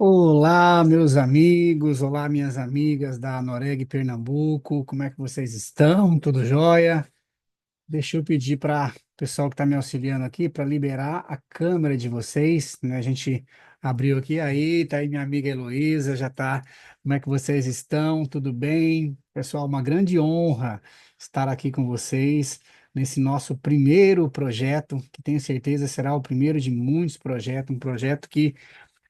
Olá, meus amigos, olá, minhas amigas da Noreg Pernambuco, como é que vocês estão? Tudo jóia? Deixa eu pedir para o pessoal que está me auxiliando aqui para liberar a câmera de vocês, né? A gente abriu aqui, aí tá aí minha amiga Heloísa, já tá. Como é que vocês estão? Tudo bem? Pessoal, uma grande honra estar aqui com vocês nesse nosso primeiro projeto, que tenho certeza será o primeiro de muitos projetos, um projeto que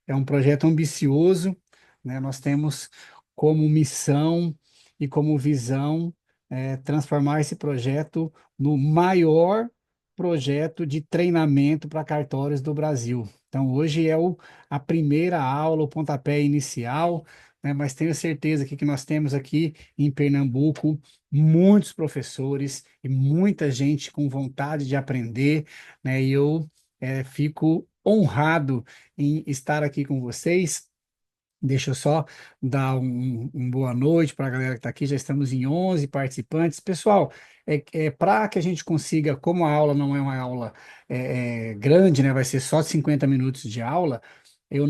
é um projeto ambicioso, né? Nós temos como missão e como visão transformar esse projeto no maior projeto de treinamento para cartórios do Brasil. Então, hoje é a primeira aula, o pontapé inicial, né? Mas tenho certeza que nós temos aqui em Pernambuco muitos professores e muita gente com vontade de aprender, né? E eu fico honrado em estar aqui com vocês. Deixa eu só dar um boa noite para a galera que está aqui. Já estamos em 11 participantes. Pessoal, para que a gente consiga, como a aula não é uma aula grande, né, vai ser só 50 minutos de aula, eu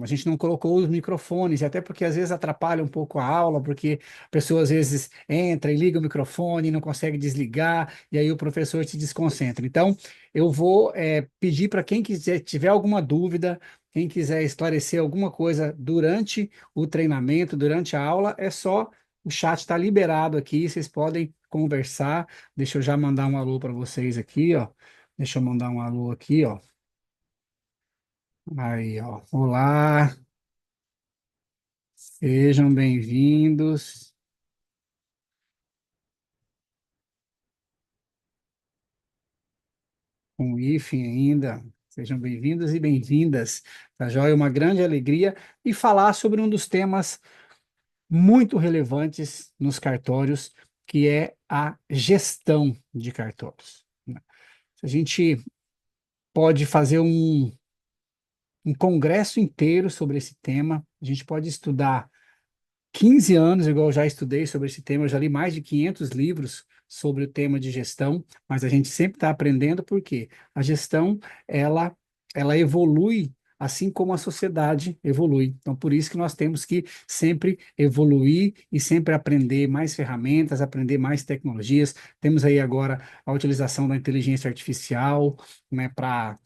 a gente não colocou os microfones, e até porque às vezes atrapalha um pouco a aula, porque a pessoa às vezes entra e liga o microfone, e não consegue desligar, e aí o professor se desconcentra. Então, eu vou pedir para quem quiser, tiver alguma dúvida, quem quiser esclarecer alguma coisa durante o treinamento, durante a aula, é só o chat está liberado aqui, vocês podem conversar. Deixa eu já mandar um alô para vocês aqui, ó. Deixa eu mandar um alô aqui, ó. Aí, ó. Olá, sejam bem-vindos. Com hífen ainda. Sejam bem-vindos e bem-vindas. Tá joia? Uma grande alegria e falar sobre um dos temas muito relevantes nos cartórios, que é a gestão de cartórios, né? A gente pode fazer um congresso inteiro sobre esse tema, a gente pode estudar 15 anos, igual eu já estudei sobre esse tema, eu já li mais de 500 livros sobre o tema de gestão, mas a gente sempre está aprendendo porque a gestão, ela, ela evolui assim como a sociedade evolui. Então, por isso que nós temos que sempre evoluir e sempre aprender mais ferramentas, aprender mais tecnologias. Temos aí agora a utilização da inteligência artificial, né, para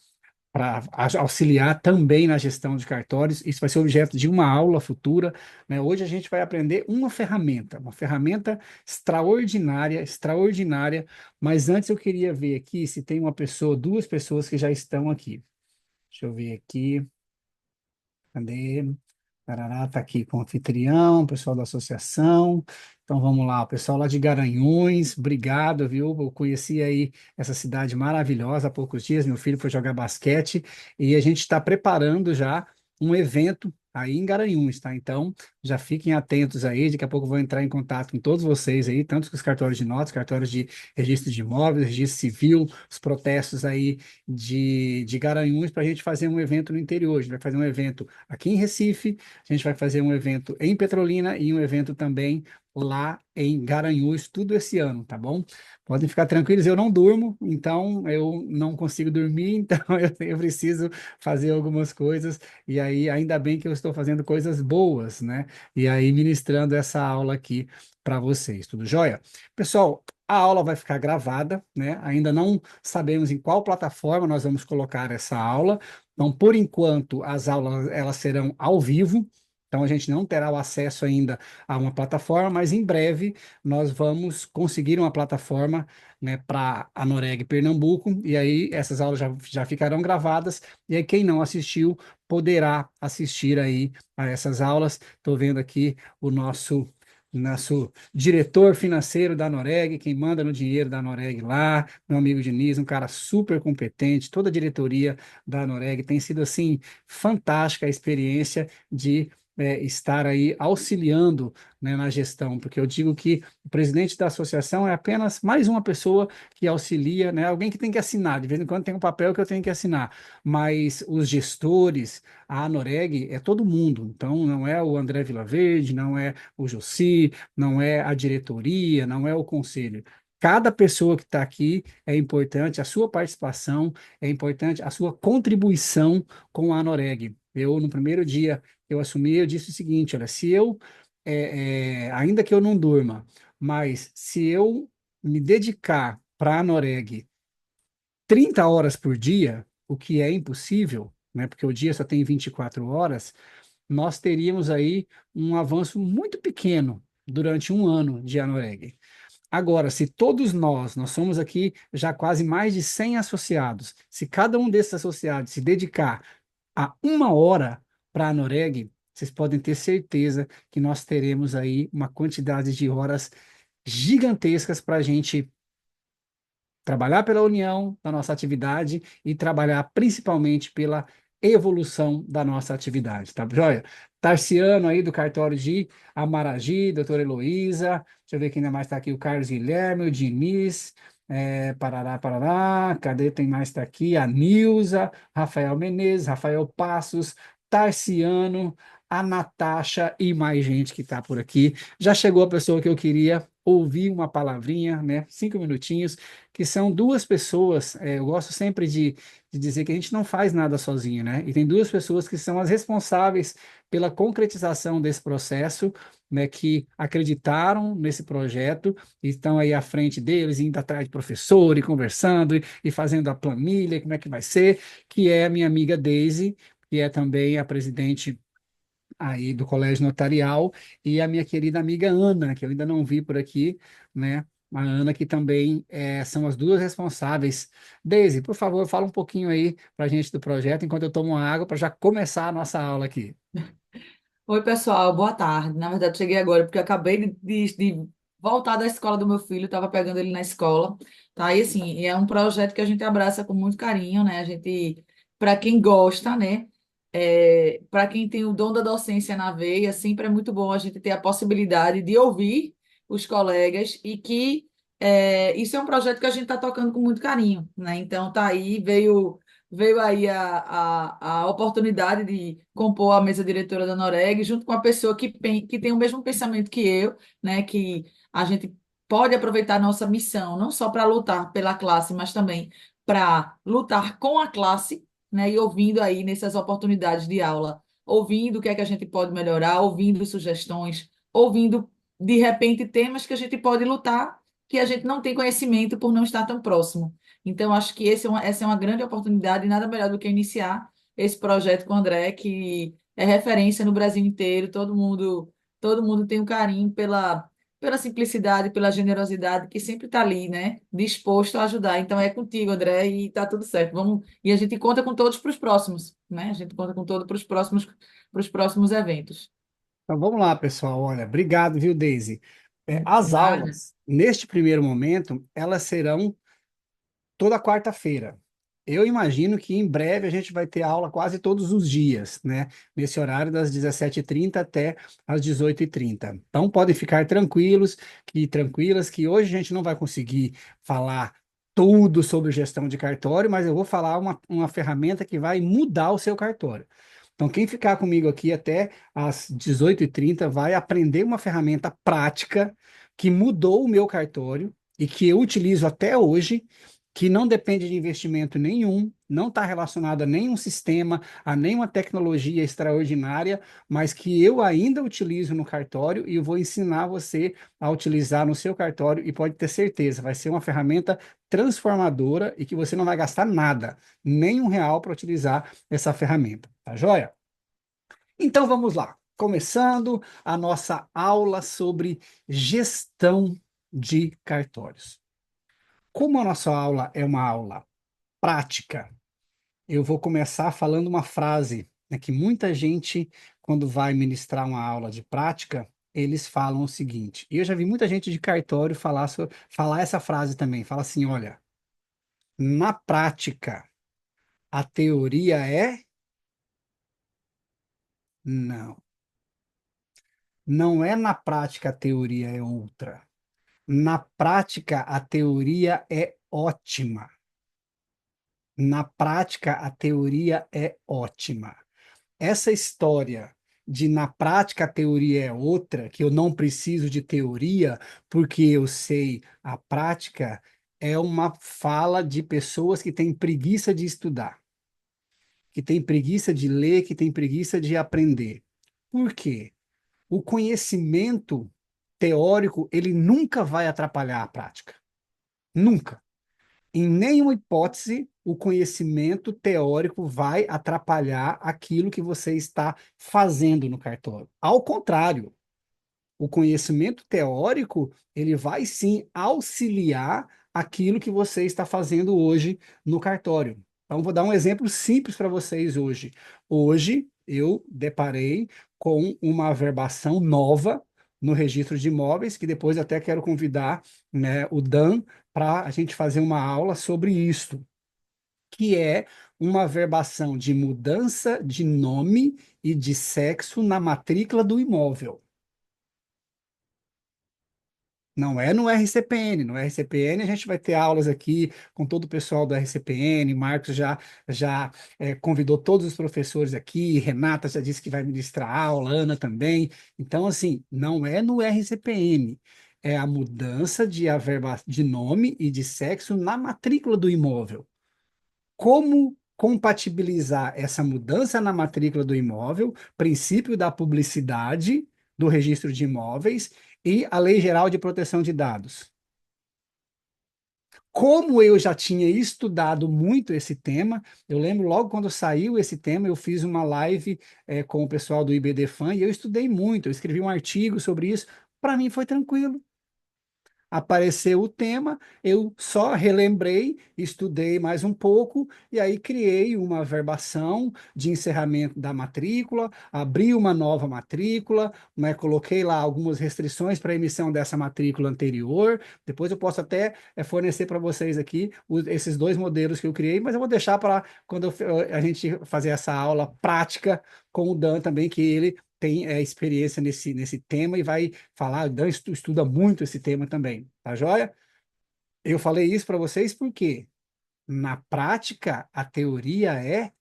auxiliar também na gestão de cartórios. Isso vai ser objeto de uma aula futura, né? Hoje a gente vai aprender uma ferramenta extraordinária, extraordinária. Mas antes eu queria ver aqui se tem uma pessoa, duas pessoas que já estão aqui. Deixa eu ver aqui. Cadê? Tarará, está aqui com o anfitrião, o pessoal da associação. Então vamos lá, o pessoal lá de Garanhuns, obrigado, viu? Eu conheci aí essa cidade maravilhosa há poucos dias. Meu filho foi jogar basquete e a gente está preparando já um evento aí em Garanhuns, tá? Então já fiquem atentos aí. Daqui a pouco eu vou entrar em contato com todos vocês aí, tanto com os cartórios de notas, cartórios de registro de imóveis, registro civil, os protestos aí de Garanhuns, para a gente fazer um evento no interior. A gente vai fazer um evento aqui em Recife, a gente vai fazer um evento em Petrolina e um evento também lá em Garanhuns, tudo esse ano, tá bom? Podem ficar tranquilos, eu não durmo, então eu não consigo dormir, então eu preciso fazer algumas coisas, e aí ainda bem que eu estou fazendo coisas boas, né? E aí ministrando essa aula aqui para vocês, tudo jóia? Pessoal, a aula vai ficar gravada, né? Ainda não sabemos em qual plataforma nós vamos colocar essa aula. Então, por enquanto, as aulas elas serão ao vivo, Então, a gente não terá o acesso ainda a uma plataforma, mas em breve nós vamos conseguir uma plataforma, né, para a Noreg Pernambuco, e aí essas aulas já ficarão gravadas, e aí quem não assistiu poderá assistir aí a essas aulas. Estou vendo aqui o nosso diretor financeiro da Noreg, quem manda no dinheiro da Noreg lá, meu amigo Diniz, um cara super competente, toda a diretoria da Noreg tem sido assim fantástica a experiência de estar aí auxiliando, né, na gestão, porque eu digo que o presidente da associação é apenas mais uma pessoa que auxilia, né, alguém que tem que assinar, de vez em quando tem um papel que eu tenho que assinar, mas os gestores, a Anoreg é todo mundo, então não é o André Vilaverde, não é o Jossi, não é a diretoria, não é o conselho. Cada pessoa que está aqui é importante, a sua participação é importante, a sua contribuição com a Anoreg. Eu, no primeiro dia eu assumi, eu disse o seguinte, olha, se eu, ainda que eu não durma, mas se eu me dedicar para a Noreg 30 horas por dia, o que é impossível, né, porque o dia só tem 24 horas, nós teríamos aí um avanço muito pequeno durante um ano de Anoreg. Agora, se todos nós somos aqui já quase mais de 100 associados, se cada um desses associados se dedicar a uma hora para a Noreg, vocês podem ter certeza que nós teremos aí uma quantidade de horas gigantescas para a gente trabalhar pela união da nossa atividade e trabalhar principalmente pela evolução da nossa atividade, tá joia? Tarciano aí do cartório de Amaragi, doutora Heloísa, deixa eu ver quem ainda mais está aqui, o Carlos Guilherme, o Diniz, Parará, Parará, cadê, tem mais está aqui, a Nilza, Rafael Menezes, Rafael Passos, Tarciano, a Natasha e mais gente que está por aqui. Já chegou a pessoa que eu queria ouvir uma palavrinha, né? 5 minutinhos, que são duas pessoas. Eu gosto sempre de dizer que a gente não faz nada sozinho, né? E tem duas pessoas que são as responsáveis pela concretização desse processo, né? Que acreditaram nesse projeto e estão aí à frente deles, indo atrás de professor e conversando e fazendo a planilha, como é que vai ser, que é a minha amiga Daisy, que é também a presidente aí do Colégio Notarial, e a minha querida amiga Ana, que eu ainda não vi por aqui, né? A Ana, que também são as duas responsáveis. Deise, por favor, fala um pouquinho aí para a gente do projeto, enquanto eu tomo uma água, para já começar a nossa aula aqui. Oi, pessoal, boa tarde. Na verdade, cheguei agora porque eu acabei de voltar da escola do meu filho, estava pegando ele na escola, tá? E assim, é um projeto que a gente abraça com muito carinho, né? A gente, para quem gosta, né? Para quem tem o dom da docência na veia, sempre é muito bom a gente ter a possibilidade de ouvir os colegas e que isso é um projeto que a gente está tocando com muito carinho, né? Então, tá aí, veio aí a oportunidade de compor a mesa diretora da Noreg, junto com a pessoa que tem o mesmo pensamento que eu, né, que a gente pode aproveitar a nossa missão, não só para lutar pela classe, mas também para lutar com a classe, né, e ouvindo aí nessas oportunidades de aula, ouvindo o que é que a gente pode melhorar, ouvindo sugestões, ouvindo, de repente, temas que a gente pode lutar, que a gente não tem conhecimento por não estar tão próximo. Então, acho que essa é uma grande oportunidade, e nada melhor do que iniciar esse projeto com o André, que é referência no Brasil inteiro. Todo mundo tem um carinho pela simplicidade, pela generosidade, que sempre está ali, né? Disposto a ajudar. Então, é contigo, André, e tá tudo certo. Vamos, e a gente conta com todos para os próximos, né? A gente conta com todos para os próximos eventos. Então vamos lá, pessoal. Olha, obrigado, viu, Daisy? As Nada. aulas, neste primeiro momento, elas serão toda quarta-feira. Eu imagino que em breve a gente vai ter aula quase todos os dias, né? Nesse horário das 17h30 até às 18h30. Então podem ficar tranquilas, que hoje a gente não vai conseguir falar tudo sobre gestão de cartório, mas eu vou falar uma ferramenta que vai mudar o seu cartório. Então, quem ficar comigo aqui até às 18h30 vai aprender uma ferramenta prática que mudou o meu cartório e que eu utilizo até hoje, que não depende de investimento nenhum, não está relacionado a nenhum sistema, a nenhuma tecnologia extraordinária, mas que eu ainda utilizo no cartório e eu vou ensinar você a utilizar no seu cartório e pode ter certeza, vai ser uma ferramenta transformadora e que você não vai gastar nada, nem R$ 1 para utilizar essa ferramenta, tá joia? Então vamos lá. começando a nossa aula sobre gestão de cartórios. Como a nossa aula é uma aula prática, eu vou começar falando uma frase, né, que muita gente, quando vai ministrar uma aula de prática, eles falam o seguinte, e eu já vi muita gente de cartório falar essa frase também, fala assim, olha, na prática, a teoria é... Não, não é na prática a teoria é outra. Na prática, a teoria é ótima. Na prática, a teoria é ótima. Essa história de na prática a teoria é outra, que eu não preciso de teoria porque eu sei a prática, é uma fala de pessoas que têm preguiça de estudar, que têm preguiça de ler, que têm preguiça de aprender. Por quê? O conhecimento teórico, ele nunca vai atrapalhar a prática. Nunca. Em nenhuma hipótese, o conhecimento teórico vai atrapalhar aquilo que você está fazendo no cartório. Ao contrário, o conhecimento teórico, ele vai sim auxiliar aquilo que você está fazendo hoje no cartório. Então, vou dar um exemplo simples para vocês hoje. Hoje, eu deparei com uma averbação nova no registro de imóveis, que depois até quero convidar, né, o Dan para a gente fazer uma aula sobre isso, que é uma averbação de mudança de nome e de sexo na matrícula do imóvel. Não é no RCPN. No RCPN a gente vai ter aulas aqui com todo o pessoal do RCPN. Marcos já convidou todos os professores aqui. Renata já disse que vai ministrar aula, Ana também. Então, assim, não é no RCPN. É a mudança de nome e de sexo na matrícula do imóvel. Como compatibilizar essa mudança na matrícula do imóvel, princípio da publicidade do registro de imóveis e a Lei Geral de Proteção de Dados. Como eu já tinha estudado muito esse tema, eu lembro logo quando saiu esse tema, eu fiz uma live com o pessoal do IBD Fan e eu estudei muito, eu escrevi um artigo sobre isso. Para mim foi tranquilo. Apareceu o tema, eu só relembrei, estudei mais um pouco e aí criei uma verbação de encerramento da matrícula, abri uma nova matrícula, né, coloquei lá algumas restrições para a emissão dessa matrícula anterior. Depois eu posso até fornecer para vocês aqui esses dois modelos que eu criei, mas eu vou deixar para quando a gente fazer essa aula prática com o Dan também, que ele tem experiência nesse tema e vai falar, Dan estuda muito esse tema também, tá joia? Eu falei isso para vocês porque na prática a teoria é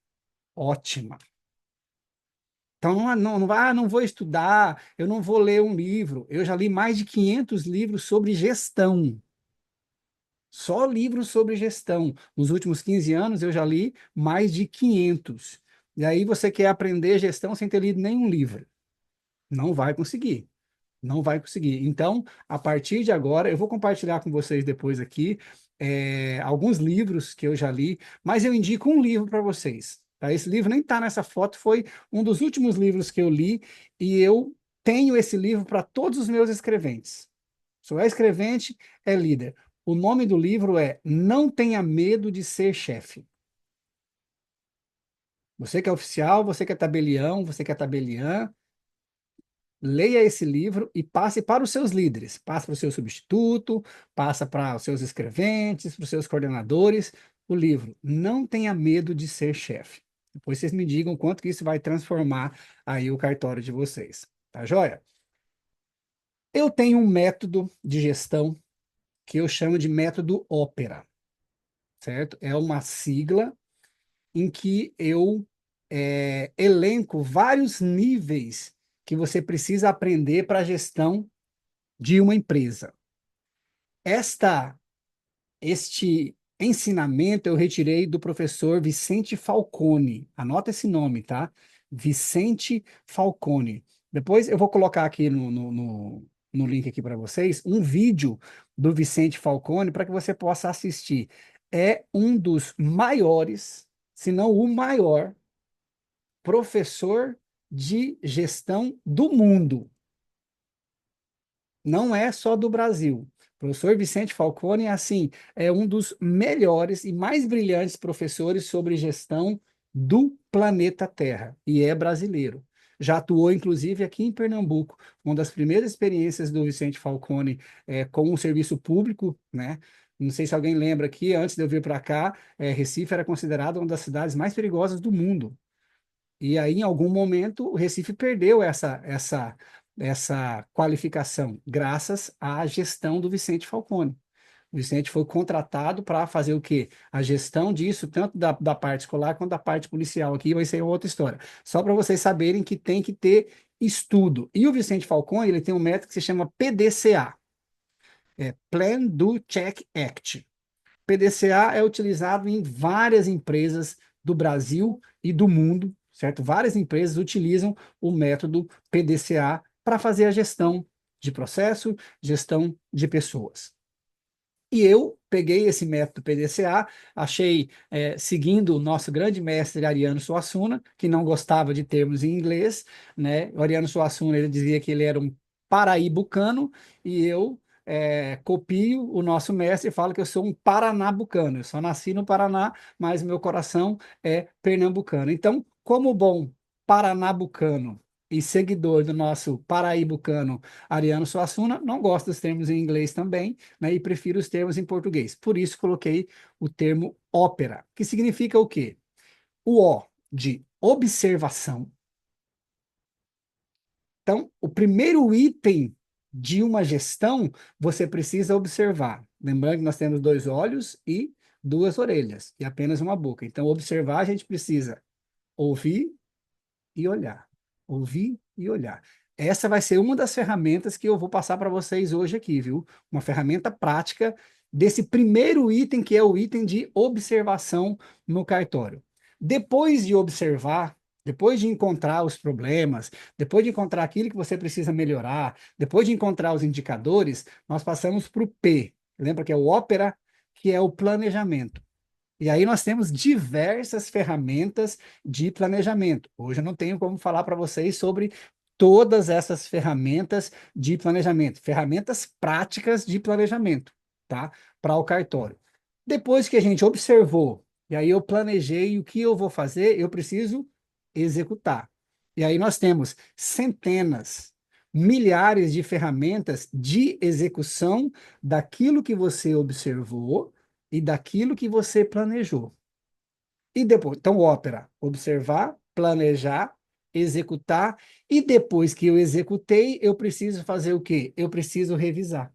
ótima. Então não vou estudar, eu não vou ler um livro. Eu já li mais de 500 livros sobre gestão. Só livros sobre gestão. Nos últimos 15 anos eu já li mais de 500. E aí você quer aprender gestão sem ter lido nenhum livro. Não vai conseguir. Não vai conseguir. Então, a partir de agora, eu vou compartilhar com vocês depois aqui alguns livros que eu já li, mas eu indico um livro para vocês. Tá? Esse livro nem está nessa foto, foi um dos últimos livros que eu li e eu tenho esse livro para todos os meus escreventes. Sou escrevente, é líder. O nome do livro é Não Tenha Medo de Ser Chefe. Você que é oficial, você que é tabelião, você que é tabeliã, leia esse livro e passe para os seus líderes, passe para o seu substituto, passa para os seus escreventes, para os seus coordenadores, o livro. Não tenha medo de ser chefe. Depois vocês me digam quanto que isso vai transformar aí o cartório de vocês. Tá joia? Eu tenho um método de gestão que eu chamo de método Ópera, certo? É uma sigla em que eu elenco vários níveis que você precisa aprender para a gestão de uma empresa. Esta, este ensinamento eu retirei do professor Vicente Falcone. Anota esse nome, tá? Vicente Falcone. Depois eu vou colocar aqui no link aqui para vocês um vídeo do Vicente Falcone para que você possa assistir. É um dos maiores, se não o maior, professor de gestão do mundo. Não é só do Brasil. O professor Vicente Falcone é assim, é um dos melhores e mais brilhantes professores sobre gestão do planeta Terra e é brasileiro. Já atuou, inclusive, aqui em Pernambuco. Uma das primeiras experiências do Vicente Falcone com o serviço público, né? Não sei se alguém lembra aqui, antes de eu vir para cá, Recife era considerada uma das cidades mais perigosas do mundo. E aí, em algum momento, o Recife perdeu essa qualificação, graças à gestão do Vicente Falcone. O Vicente foi contratado para fazer o quê? A gestão disso, tanto da parte escolar quanto da parte policial. Aqui vai ser outra história. Só para vocês saberem que tem que ter estudo. E o Vicente Falcone, ele tem um método que se chama PDCA, Plan, Do, Check, Act. PDCA é utilizado em várias empresas do Brasil e do mundo, certo? Várias empresas utilizam o método PDCA para fazer a gestão de processo, gestão de pessoas. E eu peguei esse método PDCA, achei, seguindo o nosso grande mestre Ariano Suassuna, que não gostava de termos em inglês, né? O Ariano Suassuna, ele dizia que ele era um paraíbucano, e eu copio o nosso mestre e falo que eu sou um paranabucano. Eu só nasci no Paraná, mas meu coração é pernambucano. Então, como bom paranabucano e seguidor do nosso paraíbucano Ariano Suassuna, não gosto dos termos em inglês também, né, e prefiro os termos em português. Por isso coloquei o termo ópera, que significa o quê? O O de observação. Então, o primeiro item de uma gestão, você precisa observar. Lembrando que nós temos dois olhos e duas orelhas, e apenas uma boca. Então, observar, a gente precisa ouvir e olhar. Ouvir e olhar. Essa vai ser uma das ferramentas que eu vou passar para vocês hoje aqui, viu? Uma ferramenta prática desse primeiro item, que é o item de observação no cartório. Depois de observar, depois de encontrar os problemas, depois de encontrar aquilo que você precisa melhorar, depois de encontrar os indicadores, nós passamos para o P. Lembra que é o ópera, que é o planejamento. E aí nós temos diversas ferramentas de planejamento. Hoje eu não tenho como falar para vocês sobre todas essas ferramentas de planejamento, ferramentas práticas de planejamento, tá? Para o cartório. Depois que a gente observou, e aí eu planejei o que eu vou fazer, eu preciso executar. E aí nós temos centenas, milhares de ferramentas de execução daquilo que você observou e daquilo que você planejou. E depois, então, ópera, observar, planejar, executar, e depois que eu executei, eu preciso fazer o quê? Eu preciso revisar.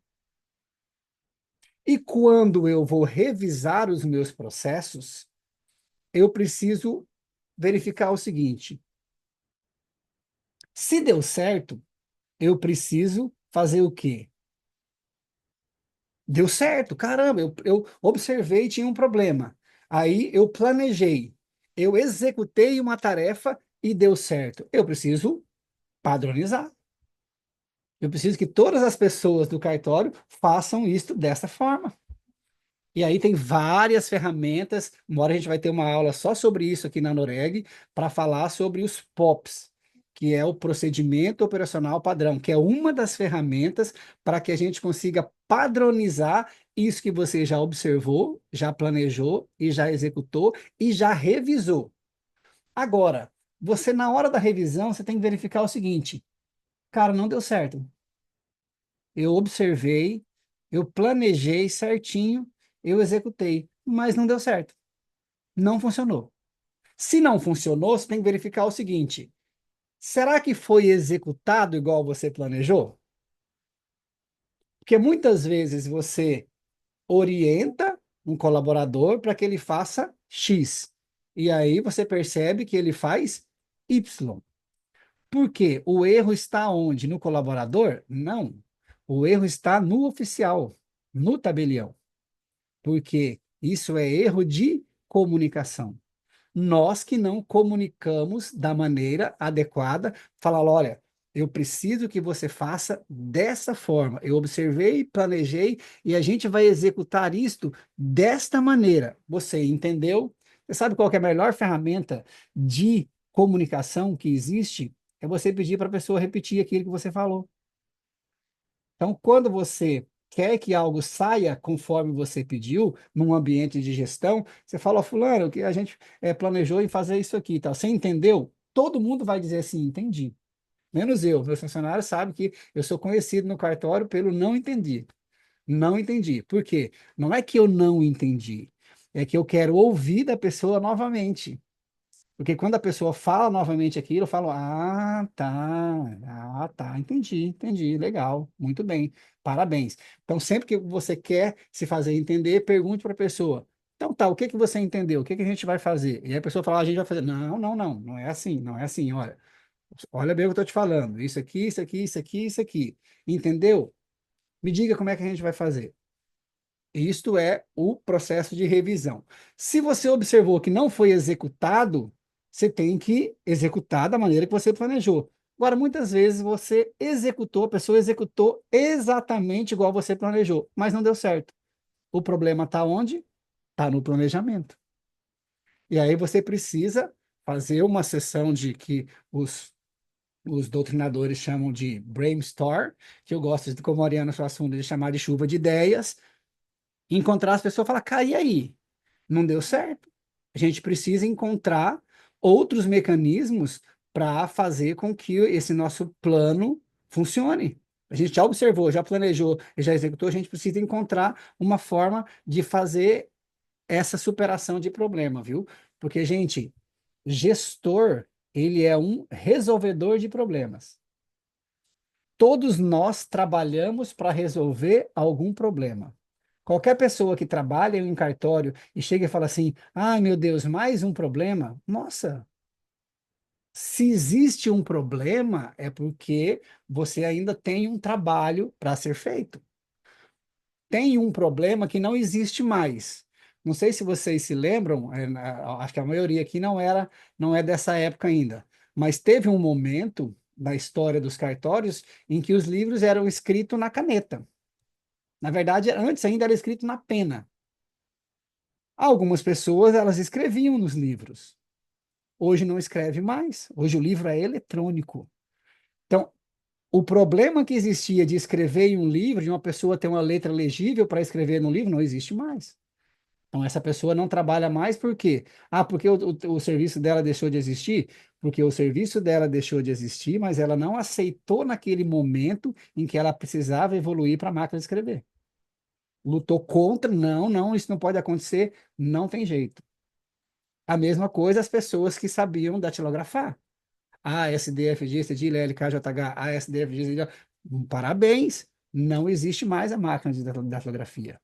E quando eu vou revisar os meus processos, eu preciso verificar o seguinte: se deu certo, eu preciso fazer o quê? Deu certo, caramba, eu observei e tinha um problema. Aí eu planejei, eu executei uma tarefa e deu certo. Eu preciso padronizar. Eu preciso que todas as pessoas do cartório façam isso dessa forma. E aí tem várias ferramentas. Uma hora a gente vai ter uma aula só sobre isso aqui na Noreg, para falar sobre os POPs, que é o procedimento operacional padrão, que é uma das ferramentas para que a gente consiga padronizar isso que você já observou, já planejou e já executou e já revisou. Agora, você na hora da revisão, você tem que verificar o seguinte: cara, não deu certo. Eu observei, eu planejei certinho, eu executei, mas não deu certo. Não funcionou. Se não funcionou, você tem que verificar o seguinte: será que foi executado igual você planejou? Porque muitas vezes você orienta um colaborador para que ele faça X, e aí você percebe que ele faz Y. Por quê? O erro está onde? No colaborador? Não. O erro está no oficial, no tabelião, porque isso é erro de comunicação. Nós que não comunicamos da maneira adequada, falar, olha, eu preciso que você faça dessa forma. Eu observei, planejei e a gente vai executar isto desta maneira. Você entendeu? Você sabe qual que é a melhor ferramenta de comunicação que existe? é você pedir para a pessoa repetir aquilo que você falou. Então, quando você quer que algo saia conforme você pediu, num ambiente de gestão, você fala, ó, fulano, que a gente planejou em fazer isso aqui, e tal. Você entendeu? Todo mundo vai dizer assim, entendi. Menos eu. Meus funcionários sabem que eu sou conhecido no cartório pelo não entendi. Não entendi. Por quê? Não é que eu não entendi. É que eu quero ouvir da pessoa novamente. Porque quando a pessoa fala novamente aquilo, eu falo, ah, tá, entendi, entendi, legal, muito bem, parabéns. Então, sempre que você quer se fazer entender, pergunte para a pessoa, então tá, o que que você entendeu? O que que a gente vai fazer? E aí a pessoa fala, a gente vai fazer, não, não, não, não é assim, não é assim, olha bem o que eu estou te falando, isso aqui, isso aqui, isso aqui, isso aqui, entendeu? Me diga como é que a gente vai fazer. Isto é o processo de revisão. Se você observou que não foi executado, você tem que executar da maneira que você planejou. Agora, muitas vezes você executou, a pessoa executou exatamente igual você planejou, mas não deu certo. O problema está onde? Está no planejamento. E aí você precisa fazer uma sessão de que os doutrinadores chamam de brainstorm, que eu gosto de, como a Ariana Suassuna, de chamar de chuva de ideias, encontrar as pessoas e falar, cara, e aí? Não deu certo. A gente precisa encontrar outros mecanismos para fazer com que esse nosso plano funcione. A gente já observou, já planejou e já executou, a gente precisa encontrar uma forma de fazer essa superação de problema, viu? Porque, gente, gestor, ele é um resolvedor de problemas. Todos nós trabalhamos para resolver algum problema. Qualquer pessoa que trabalha em um cartório e chega e fala assim: ai meu Deus, mais um problema. Nossa, se existe um problema, é porque você ainda tem um trabalho para ser feito. Tem um problema que não existe mais. Não sei se vocês se lembram, acho que a maioria aqui não é dessa época ainda, mas teve um momento da história dos cartórios em que os livros eram escritos na caneta. Na verdade, antes ainda era escrito na pena. Algumas pessoas, elas escreviam nos livros. Hoje não escreve mais. Hoje o livro é eletrônico. Então, o problema que existia de escrever em um livro, de uma pessoa ter uma letra legível para escrever no livro, não existe mais. Então, essa pessoa não trabalha mais por quê? Ah, porque o serviço dela deixou de existir? Porque o serviço dela deixou de existir, mas ela não aceitou naquele momento em que ela precisava evoluir para a máquina de escrever. Lutou contra, não, não, isso não pode acontecer, não tem jeito. A mesma coisa as pessoas que sabiam datilografar. ASDFG, CEDIL, LKJH, ASDFG, CEDIL. Parabéns, não existe mais a máquina de datilografia.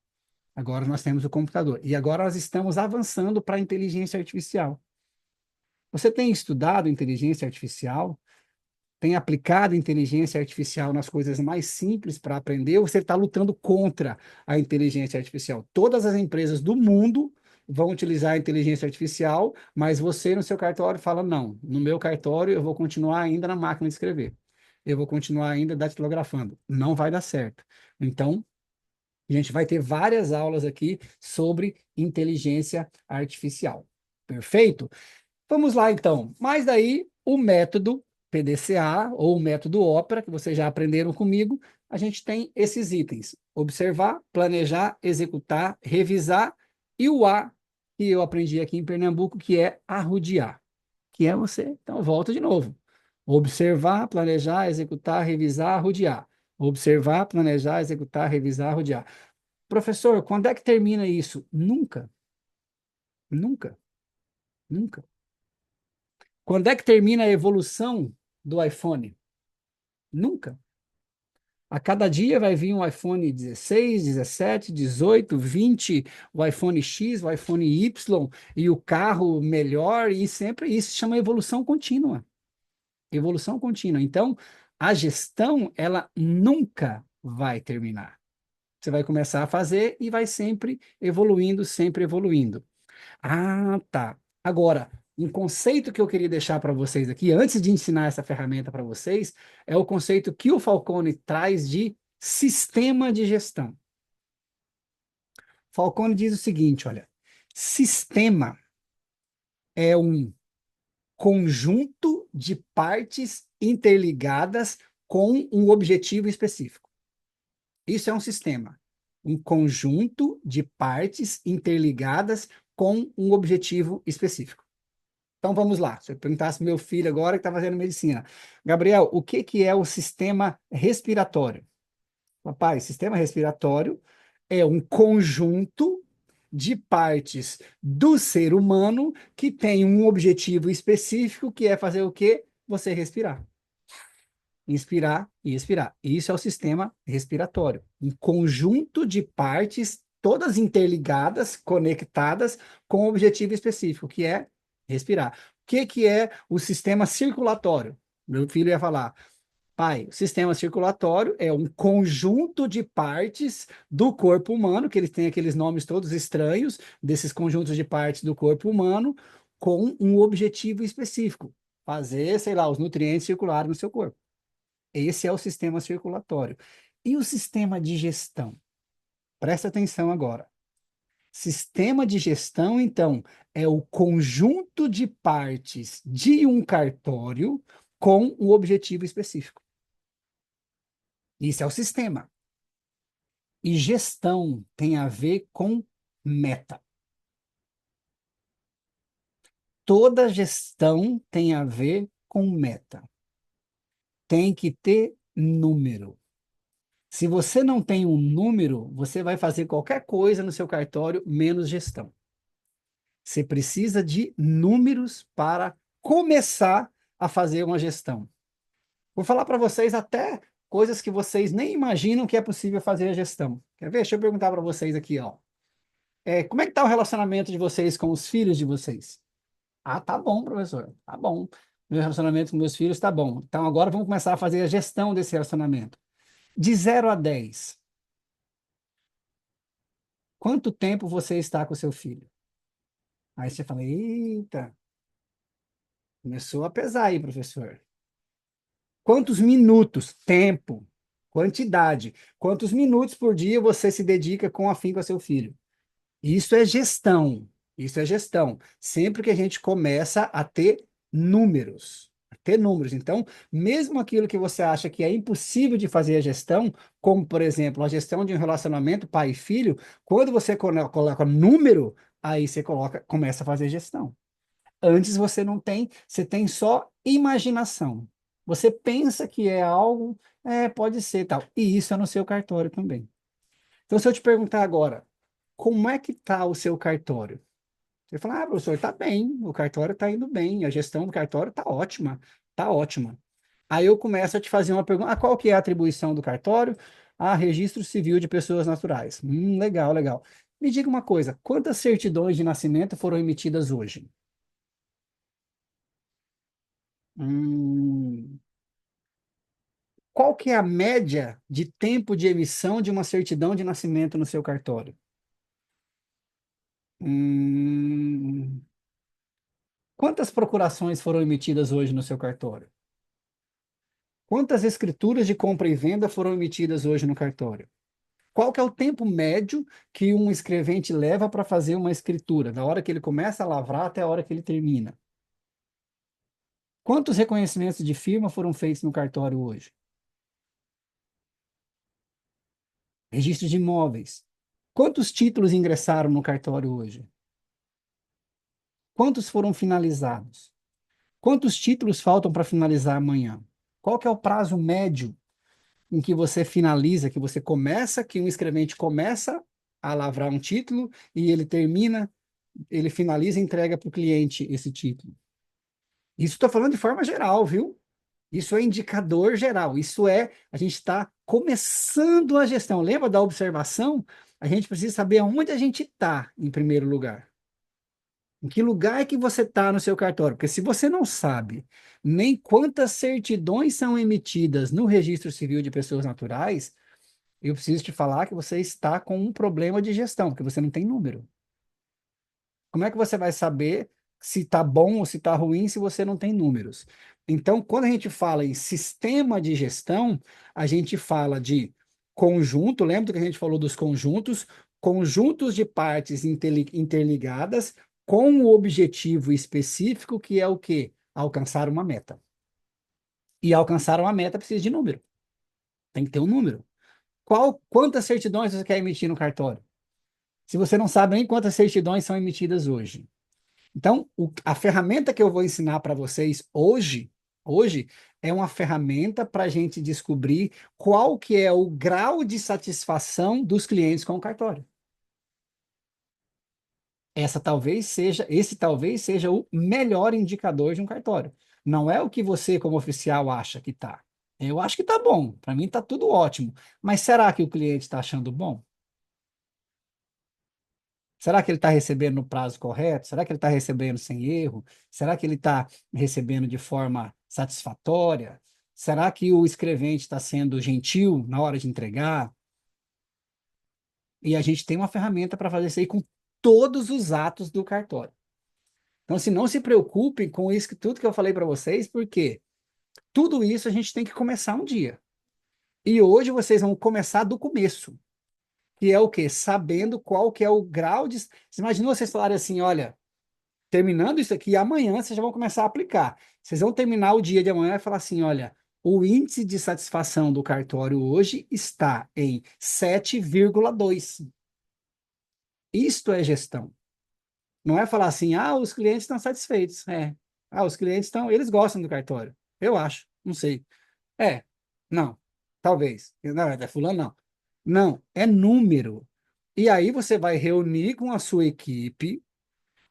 Agora nós temos o computador. E agora nós estamos avançando para a inteligência artificial. Você tem estudado inteligência artificial? Tem aplicado inteligência artificial nas coisas mais simples para aprender, ou você está lutando contra a inteligência artificial? Todas as empresas do mundo vão utilizar a inteligência artificial, mas você no seu cartório fala, não, no meu cartório eu vou continuar ainda na máquina de escrever. Eu vou continuar ainda datilografando. Não vai dar certo. Então, a gente vai ter várias aulas aqui sobre inteligência artificial. Perfeito? Vamos lá, então. Mas daí, o método PDCA ou o método Opera, que vocês já aprenderam comigo, a gente tem esses itens: observar, planejar, executar, revisar e o A, que eu aprendi aqui em Pernambuco, que é arrodear, que é você. Então, volta de novo. Observar, planejar, executar, revisar, arrodear. Observar, planejar, executar, revisar, arrodear. Professor, quando é que termina isso? Nunca, nunca, nunca. Quando é que termina a evolução do iPhone? Nunca. A cada dia vai vir um iPhone 16, 17, 18, 20, o iPhone X, o iPhone Y e o carro melhor, e sempre isso se chama evolução contínua. Evolução contínua. Então, a gestão, ela nunca vai terminar. Você vai começar a fazer e vai sempre evoluindo, sempre evoluindo. Ah, tá. Agora, um conceito que eu queria deixar para vocês aqui, antes de ensinar essa ferramenta para vocês, é o conceito que o Falcone traz de sistema de gestão. Falcone diz o seguinte, olha, sistema é um conjunto de partes interligadas com um objetivo específico. Isso é um sistema, um conjunto de partes interligadas com um objetivo específico. Então vamos lá. Se eu perguntasse meu filho agora que está fazendo medicina, Gabriel, o que que é o sistema respiratório? Papai, sistema respiratório é um conjunto de partes do ser humano que tem um objetivo específico, que é fazer o quê? Você respirar. Inspirar e expirar. Isso é o sistema respiratório. Um conjunto de partes, todas interligadas, conectadas, com um objetivo específico, que é respirar. O que que é o sistema circulatório? Meu filho ia falar, pai, o sistema circulatório é um conjunto de partes do corpo humano, que eles têm aqueles nomes todos estranhos, desses conjuntos de partes do corpo humano, com um objetivo específico. Fazer, sei lá, os nutrientes circularem no seu corpo. Esse é o sistema circulatório. E o sistema de gestão? Presta atenção agora. Sistema de gestão, então, é o conjunto de partes de um cartório com um objetivo específico. Isso é o sistema. E gestão tem a ver com meta. Toda gestão tem a ver com meta. Tem que ter número. Se você não tem um número, você vai fazer qualquer coisa no seu cartório, menos gestão. Você precisa de números para começar a fazer uma gestão. Vou falar para vocês até coisas que vocês nem imaginam que é possível fazer a gestão. Quer ver? Deixa eu perguntar para vocês aqui, ó. Como é que está o relacionamento de vocês com os filhos de vocês? Ah, tá bom, professor. Tá bom. Meu relacionamento com meus filhos tá bom. Então agora vamos começar a fazer a gestão desse relacionamento. De 0 a 10, quanto tempo você está com seu filho? Aí você fala, eita, começou a pesar aí, professor. Quantos minutos? Tempo. Quantidade. Quantos minutos por dia você se dedica com afinco a seu filho? Isso é gestão. Isso é gestão. Sempre que a gente começa a ter números. A ter números. Então, mesmo aquilo que você acha que é impossível de fazer a gestão, como, por exemplo, a gestão de um relacionamento pai e filho, quando você coloca número, aí você começa a fazer gestão. Antes você não tem, você tem só imaginação. Você pensa que é algo, pode ser tal. E isso é no seu cartório também. Então, se eu te perguntar agora, como é que está o seu cartório? Você fala, professor, está bem, o cartório está indo bem, a gestão do cartório está ótima, está ótima. Aí eu começo a te fazer uma pergunta, qual que é a atribuição do cartório? Registro civil de pessoas naturais. Legal, legal. Me diga uma coisa, quantas certidões de nascimento foram emitidas hoje? Hum, qual que é a média de tempo de emissão de uma certidão de nascimento no seu cartório? Hum, quantas procurações foram emitidas hoje no seu cartório? Quantas escrituras de compra e venda foram emitidas hoje no cartório? Qual que é o tempo médio que um escrevente leva para fazer uma escritura, da hora que ele começa a lavrar até a hora que ele termina? Quantos reconhecimentos de firma foram feitos no cartório hoje? Registro de imóveis. Quantos títulos ingressaram no cartório hoje? Quantos foram finalizados? Quantos títulos faltam para finalizar amanhã? Qual que é o prazo médio em que você finaliza, que você começa, que um escrevente começa a lavrar um título e ele termina, ele finaliza e entrega para o cliente esse título? Isso estou falando de forma geral, viu? Isso é indicador geral. Isso é, a gente está começando a gestão. Lembra da observação? A gente precisa saber onde a gente está, em primeiro lugar. Em que lugar é que você está no seu cartório? Porque se você não sabe nem quantas certidões são emitidas no Registro Civil de Pessoas Naturais, eu preciso te falar que você está com um problema de gestão, porque você não tem número. Como é que você vai saber se está bom ou se está ruim se você não tem números? Então, quando a gente fala em sistema de gestão, a gente fala de conjunto, lembra que a gente falou dos conjuntos? Conjuntos de partes interligadas com o objetivo específico, que é o quê? Alcançar uma meta. E alcançaram a meta, precisa de número. Tem que ter um número. Quantas certidões você quer emitir no cartório? Se você não sabe nem quantas certidões são emitidas hoje. Então, a ferramenta que eu vou ensinar para vocês hoje é uma ferramenta para a gente descobrir qual que é o grau de satisfação dos clientes com o cartório. Esse talvez seja o melhor indicador de um cartório. Não é o que você, como oficial, acha que está. Eu acho que está bom. Para mim está tudo ótimo. Mas será que o cliente está achando bom? Será que ele está recebendo no prazo correto? Será que ele está recebendo sem erro? Será que ele está recebendo de forma satisfatória? Será que o escrevente está sendo gentil na hora de entregar? E a gente tem uma ferramenta para fazer isso aí com todos os atos do cartório. Então, se não se preocupem com isso, tudo que eu falei para vocês, porque tudo isso a gente tem que começar um dia. E hoje vocês vão começar do começo, que é o quê? Sabendo qual que é o grau de... Você imaginou vocês falarem assim, olha, terminando isso aqui, amanhã vocês já vão começar a aplicar. Vocês vão terminar o dia de amanhã e falar assim, olha, o índice de satisfação do cartório hoje está em 7,2. Isto é gestão. Não é falar assim, ah, os clientes estão satisfeitos. É. Ah, os clientes estão, eles gostam do cartório. Eu acho, não sei. É, não, talvez. Não, é fulano, não. Não, é número. E aí você vai reunir com a sua equipe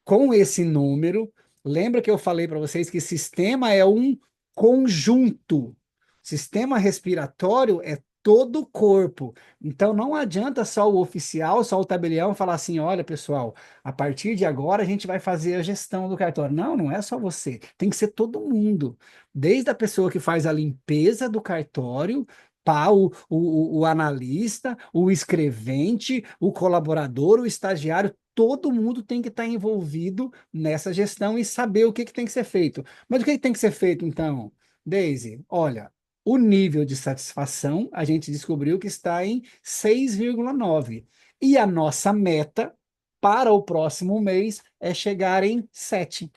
com esse número. Lembra que eu falei para vocês que sistema é um conjunto. Sistema respiratório é todo o corpo. Então não adianta só o oficial, só o tabelião falar assim: olha, pessoal, a partir de agora a gente vai fazer a gestão do cartório. Não, não é só você, tem que ser todo mundo. Desde a pessoa que faz a limpeza do cartório, para o analista, o escrevente, o colaborador, o estagiário, todo mundo tem que estar envolvido nessa gestão e saber o que que tem que ser feito. Mas o que que tem que ser feito, então, Daisy? Olha, o nível de satisfação a gente descobriu que está em 6,9. E a nossa meta para o próximo mês é chegar em 7.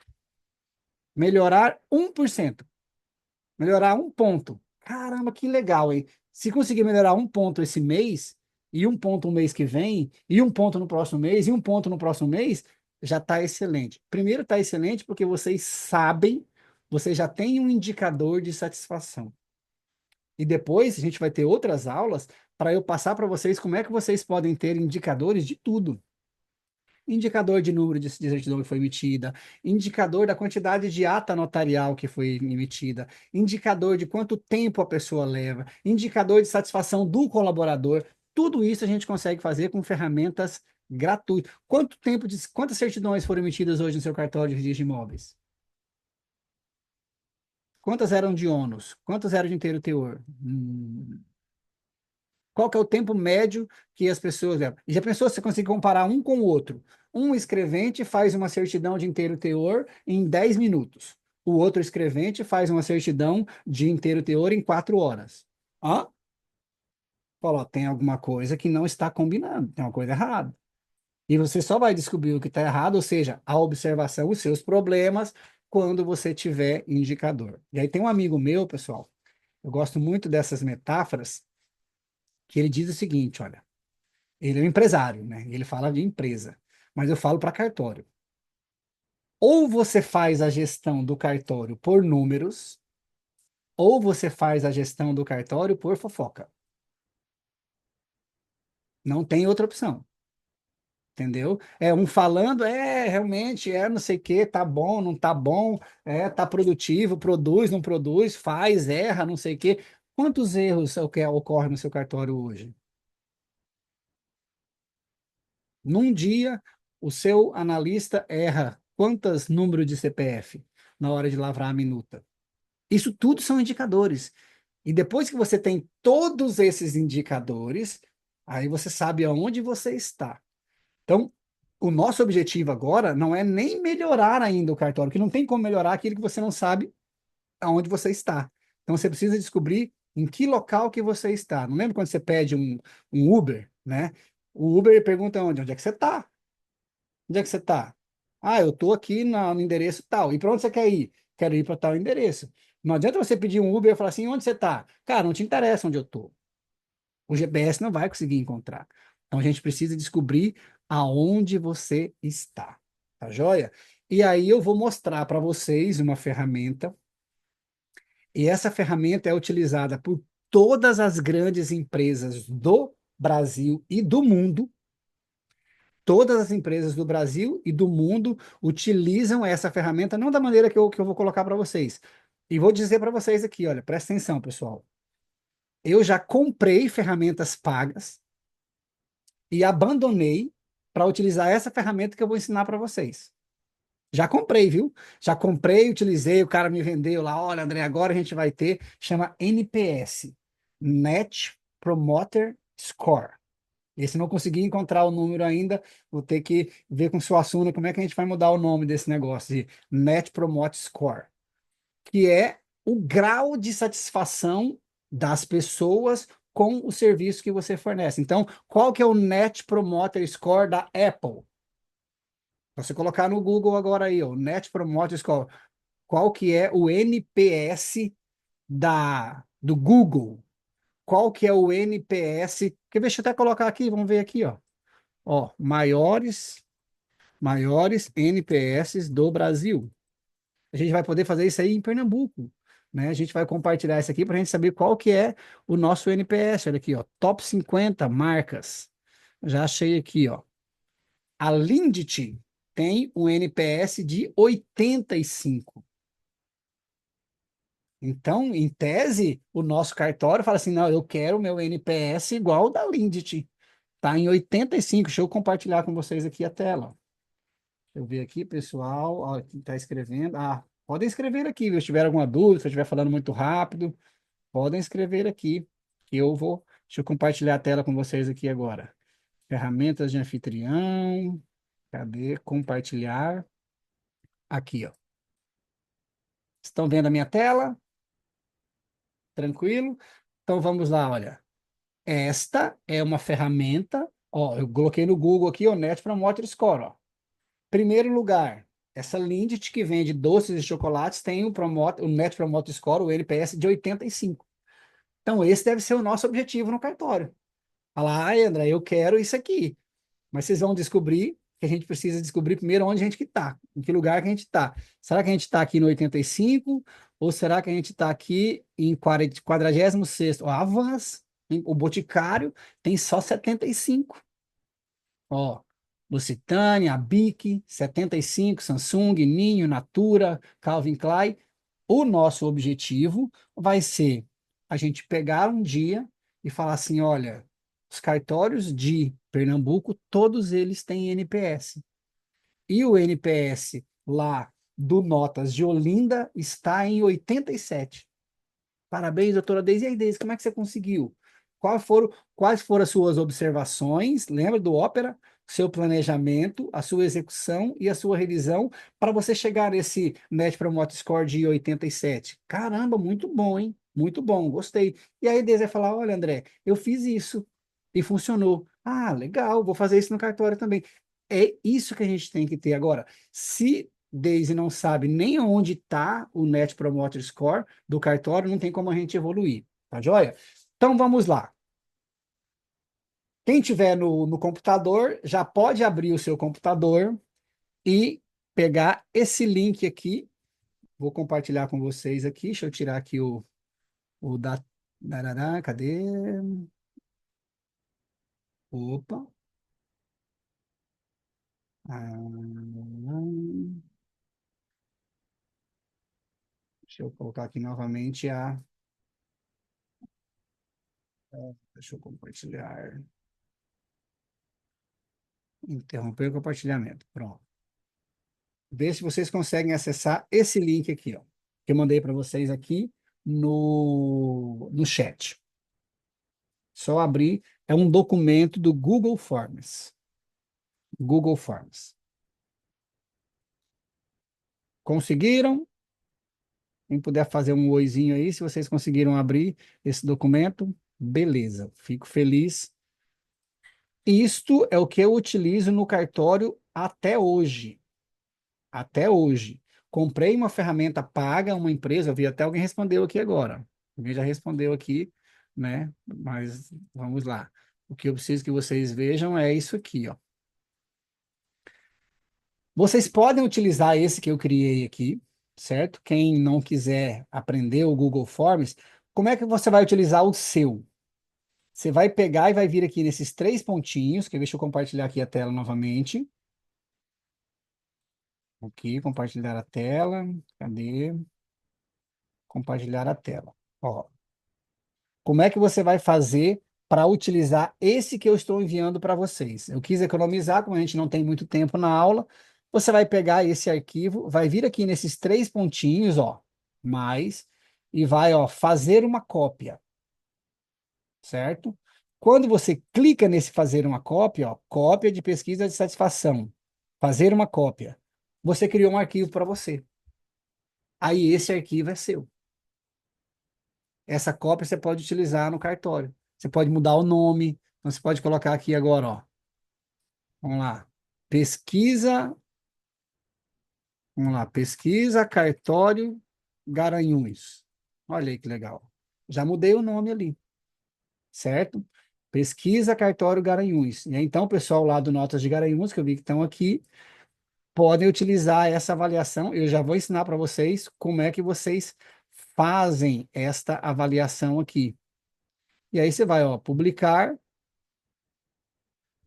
Melhorar 1%. Melhorar um ponto. Caramba, que legal, hein? Se conseguir melhorar um ponto esse mês, e um ponto o mês que vem, e um ponto no próximo mês, e um ponto no próximo mês, já está excelente. Primeiro está excelente porque vocês sabem, vocês já têm um indicador de satisfação. E depois a gente vai ter outras aulas para eu passar para vocês como é que vocês podem ter indicadores de tudo. Indicador de número de certidão que foi emitida, indicador da quantidade de ata notarial que foi emitida, indicador de quanto tempo a pessoa leva, indicador de satisfação do colaborador. Tudo isso a gente consegue fazer com ferramentas gratuitas. Quantas certidões foram emitidas hoje no seu cartório de registro de imóveis? Quantas eram de ônus? Quantas eram de inteiro teor? Qual que é o tempo médio que as pessoas levam? E já pensou se você conseguir comparar um com o outro? Um escrevente faz uma certidão de inteiro teor em 10 minutos. O outro escrevente faz uma certidão de inteiro teor em 4 horas. Hã? Falou, tem alguma coisa que não está combinando, tem uma coisa errada. E você só vai descobrir o que está errado, ou seja, a observação, os seus problemas, quando você tiver indicador. E aí tem um amigo meu, pessoal, eu gosto muito dessas metáforas, que ele diz o seguinte, olha, ele é um empresário, né? Ele fala de empresa, mas eu falo para cartório. Ou você faz a gestão do cartório por números, ou você faz a gestão do cartório por fofoca. Não tem outra opção, entendeu? É um falando, realmente, não sei o quê, tá bom, não tá bom, tá produtivo, produz, não produz, faz, erra, não sei o quê. Quantos erros ocorrem no seu cartório hoje? Num dia, o seu analista erra quantos números de CPF na hora de lavrar a minuta? Isso tudo são indicadores. E depois que você tem todos esses indicadores, aí você sabe aonde você está. Então, o nosso objetivo agora não é nem melhorar ainda o cartório, porque não tem como melhorar aquilo que você não sabe aonde você está. Então, você precisa descobrir em que local que você está. Não lembra quando você pede um Uber, né? O Uber pergunta onde? Onde é que você está? Onde é que você está? Ah, eu estou aqui no endereço tal. E para onde você quer ir? Quero ir para tal endereço. Não adianta você pedir um Uber e falar assim, onde você está? Cara, não te interessa onde eu estou. O GPS não vai conseguir encontrar. Então a gente precisa descobrir aonde você está. Tá joia? E aí eu vou mostrar para vocês uma ferramenta, e essa ferramenta é utilizada por todas as grandes empresas do Brasil e do mundo. Todas as empresas do Brasil e do mundo utilizam essa ferramenta, não da maneira que eu vou colocar para vocês. E vou dizer para vocês aqui, olha, presta atenção, pessoal. Eu já comprei ferramentas pagas e abandonei para utilizar essa ferramenta que eu vou ensinar para vocês. Já comprei, viu? Já comprei, utilizei, o cara me vendeu lá, olha, André, agora a gente vai ter, chama NPS, Net Promoter Score. Esse não consegui encontrar o número ainda, vou ter que ver com o Suassuna como é que a gente vai mudar o nome desse negócio, de Net Promote Score, que é o grau de satisfação das pessoas com o serviço que você fornece. Então, qual que é o Net Promoter Score da Apple? Você colocar no Google agora aí, o Net Promoter Score, qual que é o NPS do Google? Qual que é o NPS? Deixa eu até colocar aqui, vamos ver aqui, ó. Ó, maiores NPS do Brasil. A gente vai poder fazer isso aí em Pernambuco, né? A gente vai compartilhar isso aqui para a gente saber qual que é o nosso NPS. Olha aqui, ó, top 50 marcas. Já achei aqui, ó. A Lindt tem um NPS de 85. Então, em tese, o nosso cartório fala assim, não, eu quero o meu NPS igual ao da Lindt. Tá em 85. Deixa eu compartilhar com vocês aqui a tela. Eu ver aqui, pessoal, ó, quem está escrevendo. Ah, podem escrever aqui, viu? Se tiver alguma dúvida, se eu estiver falando muito rápido, podem escrever aqui, que eu vou. Deixa eu compartilhar a tela com vocês aqui agora. Ferramentas de anfitrião. Cadê? Compartilhar. Aqui, ó. Estão vendo a minha tela? Tranquilo? Então vamos lá, olha. Esta é uma ferramenta, ó, eu coloquei no Google aqui, o Net Promoter Score, ó. Primeiro lugar, essa Lindt que vende doces e chocolates tem o Net Promoter Score, o NPS de 85. Então, esse deve ser o nosso objetivo no cartório. Falar, ai, André, eu quero isso aqui. Mas vocês vão descobrir que a gente precisa descobrir primeiro onde a gente está, em que lugar que a gente está. Será que a gente está aqui no 85? Ou será que a gente está aqui em 46º? O Avans, o Boticário, tem só 75. Ó, Lusitânia, Bic, 75, Samsung, Ninho, Natura, Calvin Klein. O nosso objetivo vai ser a gente pegar um dia e falar assim, olha, os cartórios de Pernambuco, todos eles têm NPS. E o NPS lá do Notas de Olinda está em 87. Parabéns, doutora Deise. E aí, Deise, como é que você conseguiu? Quais foram as suas observações? Lembra do Ópera? Seu planejamento, a sua execução e a sua revisão para você chegar nesse Net Promoter Score de 87. Caramba, muito bom, hein? Muito bom, gostei. E aí, Deise vai falar: olha, André, eu fiz isso e funcionou. Ah, legal, vou fazer isso no cartório também. É isso que a gente tem que ter agora. Se Daisy não sabe nem onde está o Net Promoter Score do cartório, não tem como a gente evoluir, tá joia? Então vamos lá. Quem tiver no computador, já pode abrir o seu computador e pegar esse link aqui. Vou compartilhar com vocês aqui. Deixa eu tirar aqui o da. Cadê? Opa. Ah, deixa eu colocar aqui novamente a. Deixa eu compartilhar. Interromper o compartilhamento. Pronto. Ver se vocês conseguem acessar esse link aqui, ó, que eu mandei para vocês aqui no chat. Só abrir, é um documento do Google Forms. Google Forms. Conseguiram? Quem puder fazer um oizinho aí, se vocês conseguiram abrir esse documento, beleza, fico feliz. Isto é o que eu utilizo no cartório até hoje. Até hoje. comprei uma ferramenta paga, uma empresa, eu vi até alguém respondeu aqui agora. Alguém já respondeu aqui, né? Mas vamos lá. O que eu preciso que vocês vejam é isso aqui, ó. Vocês podem utilizar esse que eu criei aqui, certo? Quem não quiser aprender o Google Forms, como é que você vai utilizar o seu? Você vai pegar e vai vir aqui nesses três pontinhos, que deixa eu compartilhar aqui a tela novamente. Aqui, compartilhar a tela. Cadê? Compartilhar a tela. Ó, como é que você vai fazer para utilizar esse que eu estou enviando para vocês? Eu quis economizar, como a gente não tem muito tempo na aula. Você vai pegar esse arquivo, vai vir aqui nesses três pontinhos, ó, mais, e vai, ó, fazer uma cópia, certo? Quando você clica nesse fazer uma cópia, ó, cópia de pesquisa de satisfação, fazer uma cópia, você criou um arquivo para você. Aí esse arquivo é seu. Essa cópia você pode utilizar no cartório. Você pode mudar o nome. Então, você pode colocar aqui agora, ó. Vamos lá. Pesquisa. Vamos lá. Pesquisa Cartório Garanhuns. Olha aí que legal. Já mudei o nome ali, certo? Pesquisa Cartório Garanhuns. E aí, então, o pessoal lá do Notas de Garanhuns, que eu vi que estão aqui, podem utilizar essa avaliação. Eu já vou ensinar para vocês como é que vocês fazem esta avaliação aqui. E aí você vai, ó, publicar.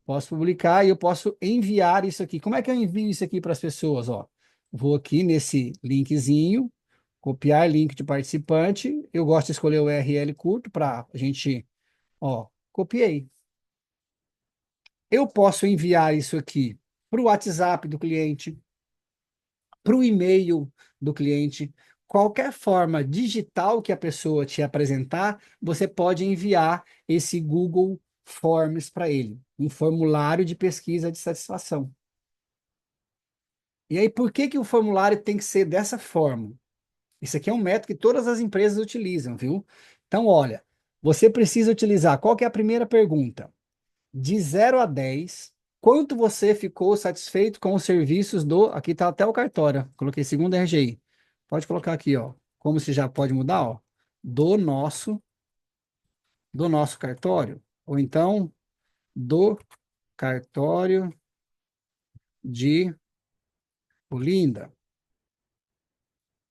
Posso publicar e eu posso enviar isso aqui. Como é que eu envio isso aqui para as pessoas? Ó, vou aqui nesse linkzinho, copiar link de participante. Eu gosto de escolher o URL curto para a gente, ó, copiei. Eu posso enviar isso aqui para o WhatsApp do cliente, para o e-mail do cliente. Qualquer forma digital que a pessoa te apresentar, você pode enviar esse Google Forms para ele, um formulário de pesquisa de satisfação. E aí, por que que o formulário tem que ser dessa forma? Isso aqui é um método que todas as empresas utilizam, viu? Então, olha, você precisa utilizar. Qual que é a primeira pergunta? De 0 a 10, quanto você ficou satisfeito com os serviços do. Aqui está até o cartório. Coloquei segundo RGI. Pode colocar aqui, ó. Como se já pode mudar, ó. Do nosso, do nosso cartório. Ou então, do cartório de Olinda.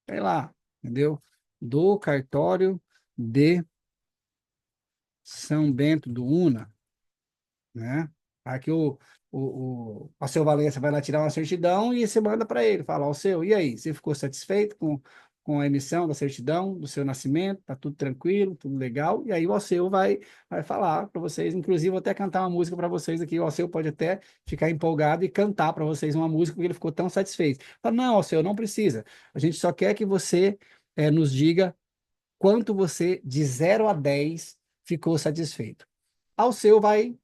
Sei lá, entendeu? Do cartório de São Bento do Una, né? Aqui o seu Valença vai lá tirar uma certidão e você manda para ele, fala, ó, o seu, e aí, você ficou satisfeito com a emissão da certidão do seu nascimento? Tá tudo tranquilo, tudo legal? E aí o Alceu vai falar para vocês, inclusive vou até cantar uma música para vocês aqui, o Alceu pode até ficar empolgado e cantar para vocês uma música porque ele ficou tão satisfeito. Fala, não, Alceu, não precisa, a gente só quer que você nos diga quanto você, de 0 a 10, ficou satisfeito. Ao seu vai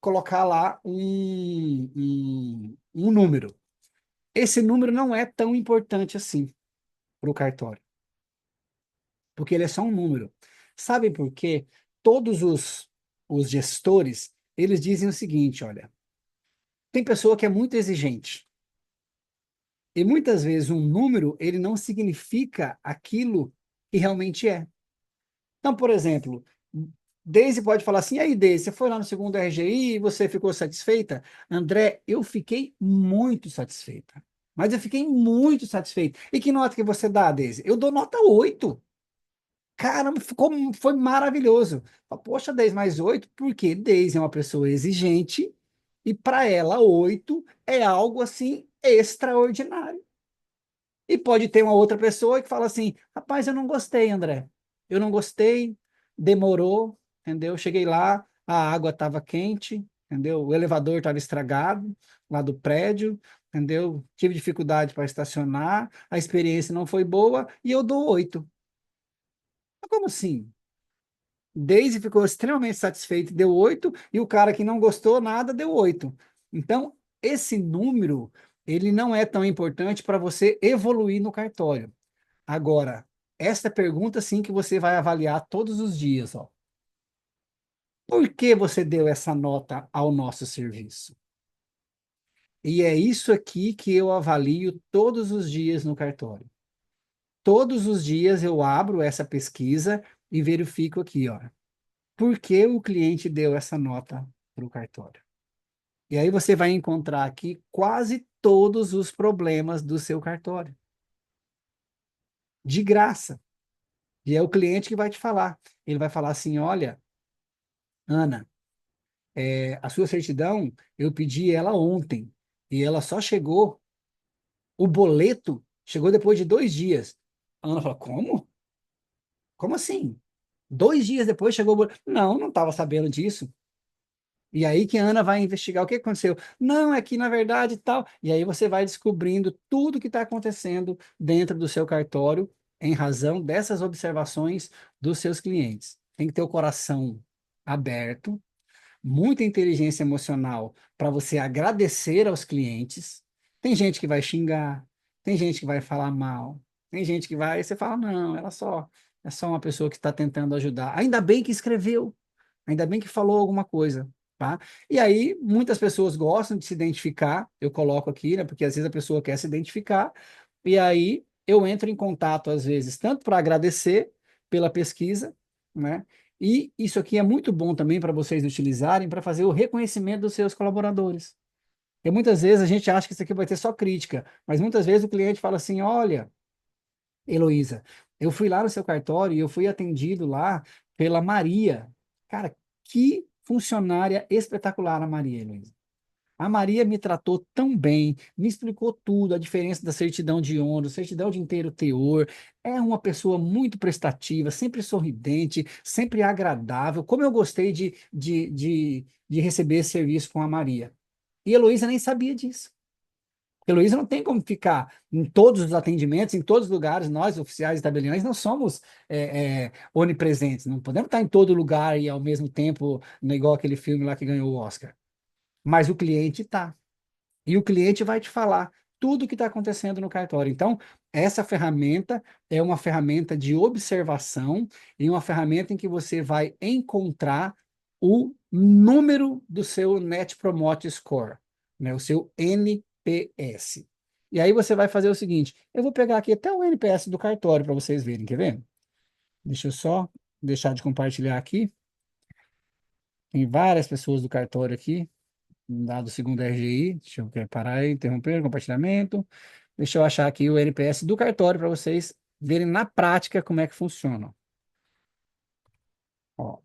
colocar lá um número. Esse número não é tão importante assim para o cartório, porque ele é só um número. Sabe por quê? Todos os gestores, eles dizem o seguinte, olha, tem pessoa que é muito exigente, e muitas vezes um número, ele não significa aquilo que realmente é. Então, por exemplo, Deise pode falar assim, e aí, Deise, você foi lá no segundo RGI e você ficou satisfeita? André, eu fiquei muito satisfeita. Mas eu fiquei muito satisfeito. E que nota que você dá, Deise? Eu dou nota 8. Caramba, foi maravilhoso. Poxa, 10 mais 8, porque Deise é uma pessoa exigente e para ela 8 é algo assim extraordinário. E pode ter uma outra pessoa que fala assim: rapaz, eu não gostei, André. Eu não gostei, demorou, entendeu? Cheguei lá, a água estava quente, entendeu? O elevador estava estragado lá do prédio, entendeu? Tive dificuldade para estacionar, a experiência não foi boa e eu dou 8. Mas como assim? Daisy ficou extremamente satisfeito e deu 8, e o cara que não gostou nada deu 8. Então, esse número, ele não é tão importante para você evoluir no cartório. Agora, esta pergunta sim que você vai avaliar todos os dias, ó. Por que você deu essa nota ao nosso serviço? E é isso aqui que eu avalio todos os dias no cartório. Todos os dias eu abro essa pesquisa e verifico aqui, ó, por que o cliente deu essa nota para o cartório. E aí você vai encontrar aqui quase todos os problemas do seu cartório, de graça. E é o cliente que vai te falar. Ele vai falar assim: olha, Ana, a sua certidão, eu pedi ela ontem e ela só chegou, o boleto chegou depois de 2 dias. A Ana fala: como? Como assim? 2 dias depois chegou o boleto. Não, não estava sabendo disso. E aí que a Ana vai investigar o que aconteceu. Não, é que na verdade tal. E aí você vai descobrindo tudo o que está acontecendo dentro do seu cartório em razão dessas observações dos seus clientes. Tem que ter o coração aberto, muita inteligência emocional para você agradecer aos clientes. Tem gente que vai xingar, tem gente que vai falar mal, tem gente que vai, você fala, não, ela só é só uma pessoa que está tentando ajudar. Ainda bem que escreveu, ainda bem que falou alguma coisa, tá? E aí, muitas pessoas gostam de se identificar, eu coloco aqui, né, porque às vezes a pessoa quer se identificar, e aí eu entro em contato, às vezes, tanto para agradecer pela pesquisa, né? E isso aqui é muito bom também para vocês utilizarem para fazer o reconhecimento dos seus colaboradores. Porque muitas vezes a gente acha que isso aqui vai ter só crítica, mas muitas vezes o cliente fala assim: olha, Heloísa, eu fui lá no seu cartório e eu fui atendido lá pela Maria. Cara, que funcionária espetacular a Maria, Heloísa. A Maria me tratou tão bem, me explicou tudo, a diferença da certidão de ônus, certidão de inteiro teor. É uma pessoa muito prestativa, sempre sorridente, sempre agradável. Como eu gostei de receber esse serviço com a Maria. E a Heloísa nem sabia disso. Heloísa não tem como ficar em todos os atendimentos, em todos os lugares. Nós, oficiais e tabeliões, não somos onipresentes. Não podemos estar em todo lugar e ao mesmo tempo, igual aquele filme lá que ganhou o Oscar. Mas o cliente está. E o cliente vai te falar tudo o que está acontecendo no cartório. Então, essa ferramenta é uma ferramenta de observação e uma ferramenta em que você vai encontrar o número do seu Net Promoter Score, né? O seu NPS. E aí você vai fazer o seguinte: eu vou pegar aqui até o NPS do cartório para vocês verem, quer ver? Deixa eu só deixar de compartilhar aqui. Tem várias pessoas do cartório aqui. Dado segundo a RGI, deixa eu parar e interromper o compartilhamento. Deixa eu achar aqui o NPS do cartório para vocês verem na prática como é que funciona. Ó,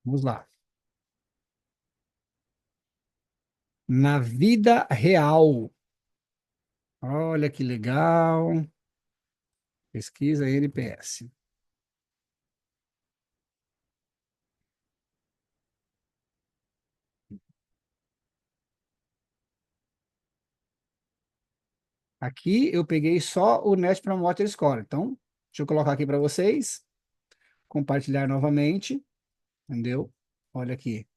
vamos lá. Na vida real. Olha que legal. Pesquisa NPS. Aqui eu peguei só o Net Promoter Score. Então, deixa eu colocar aqui para vocês. Compartilhar novamente. Entendeu? Olha aqui.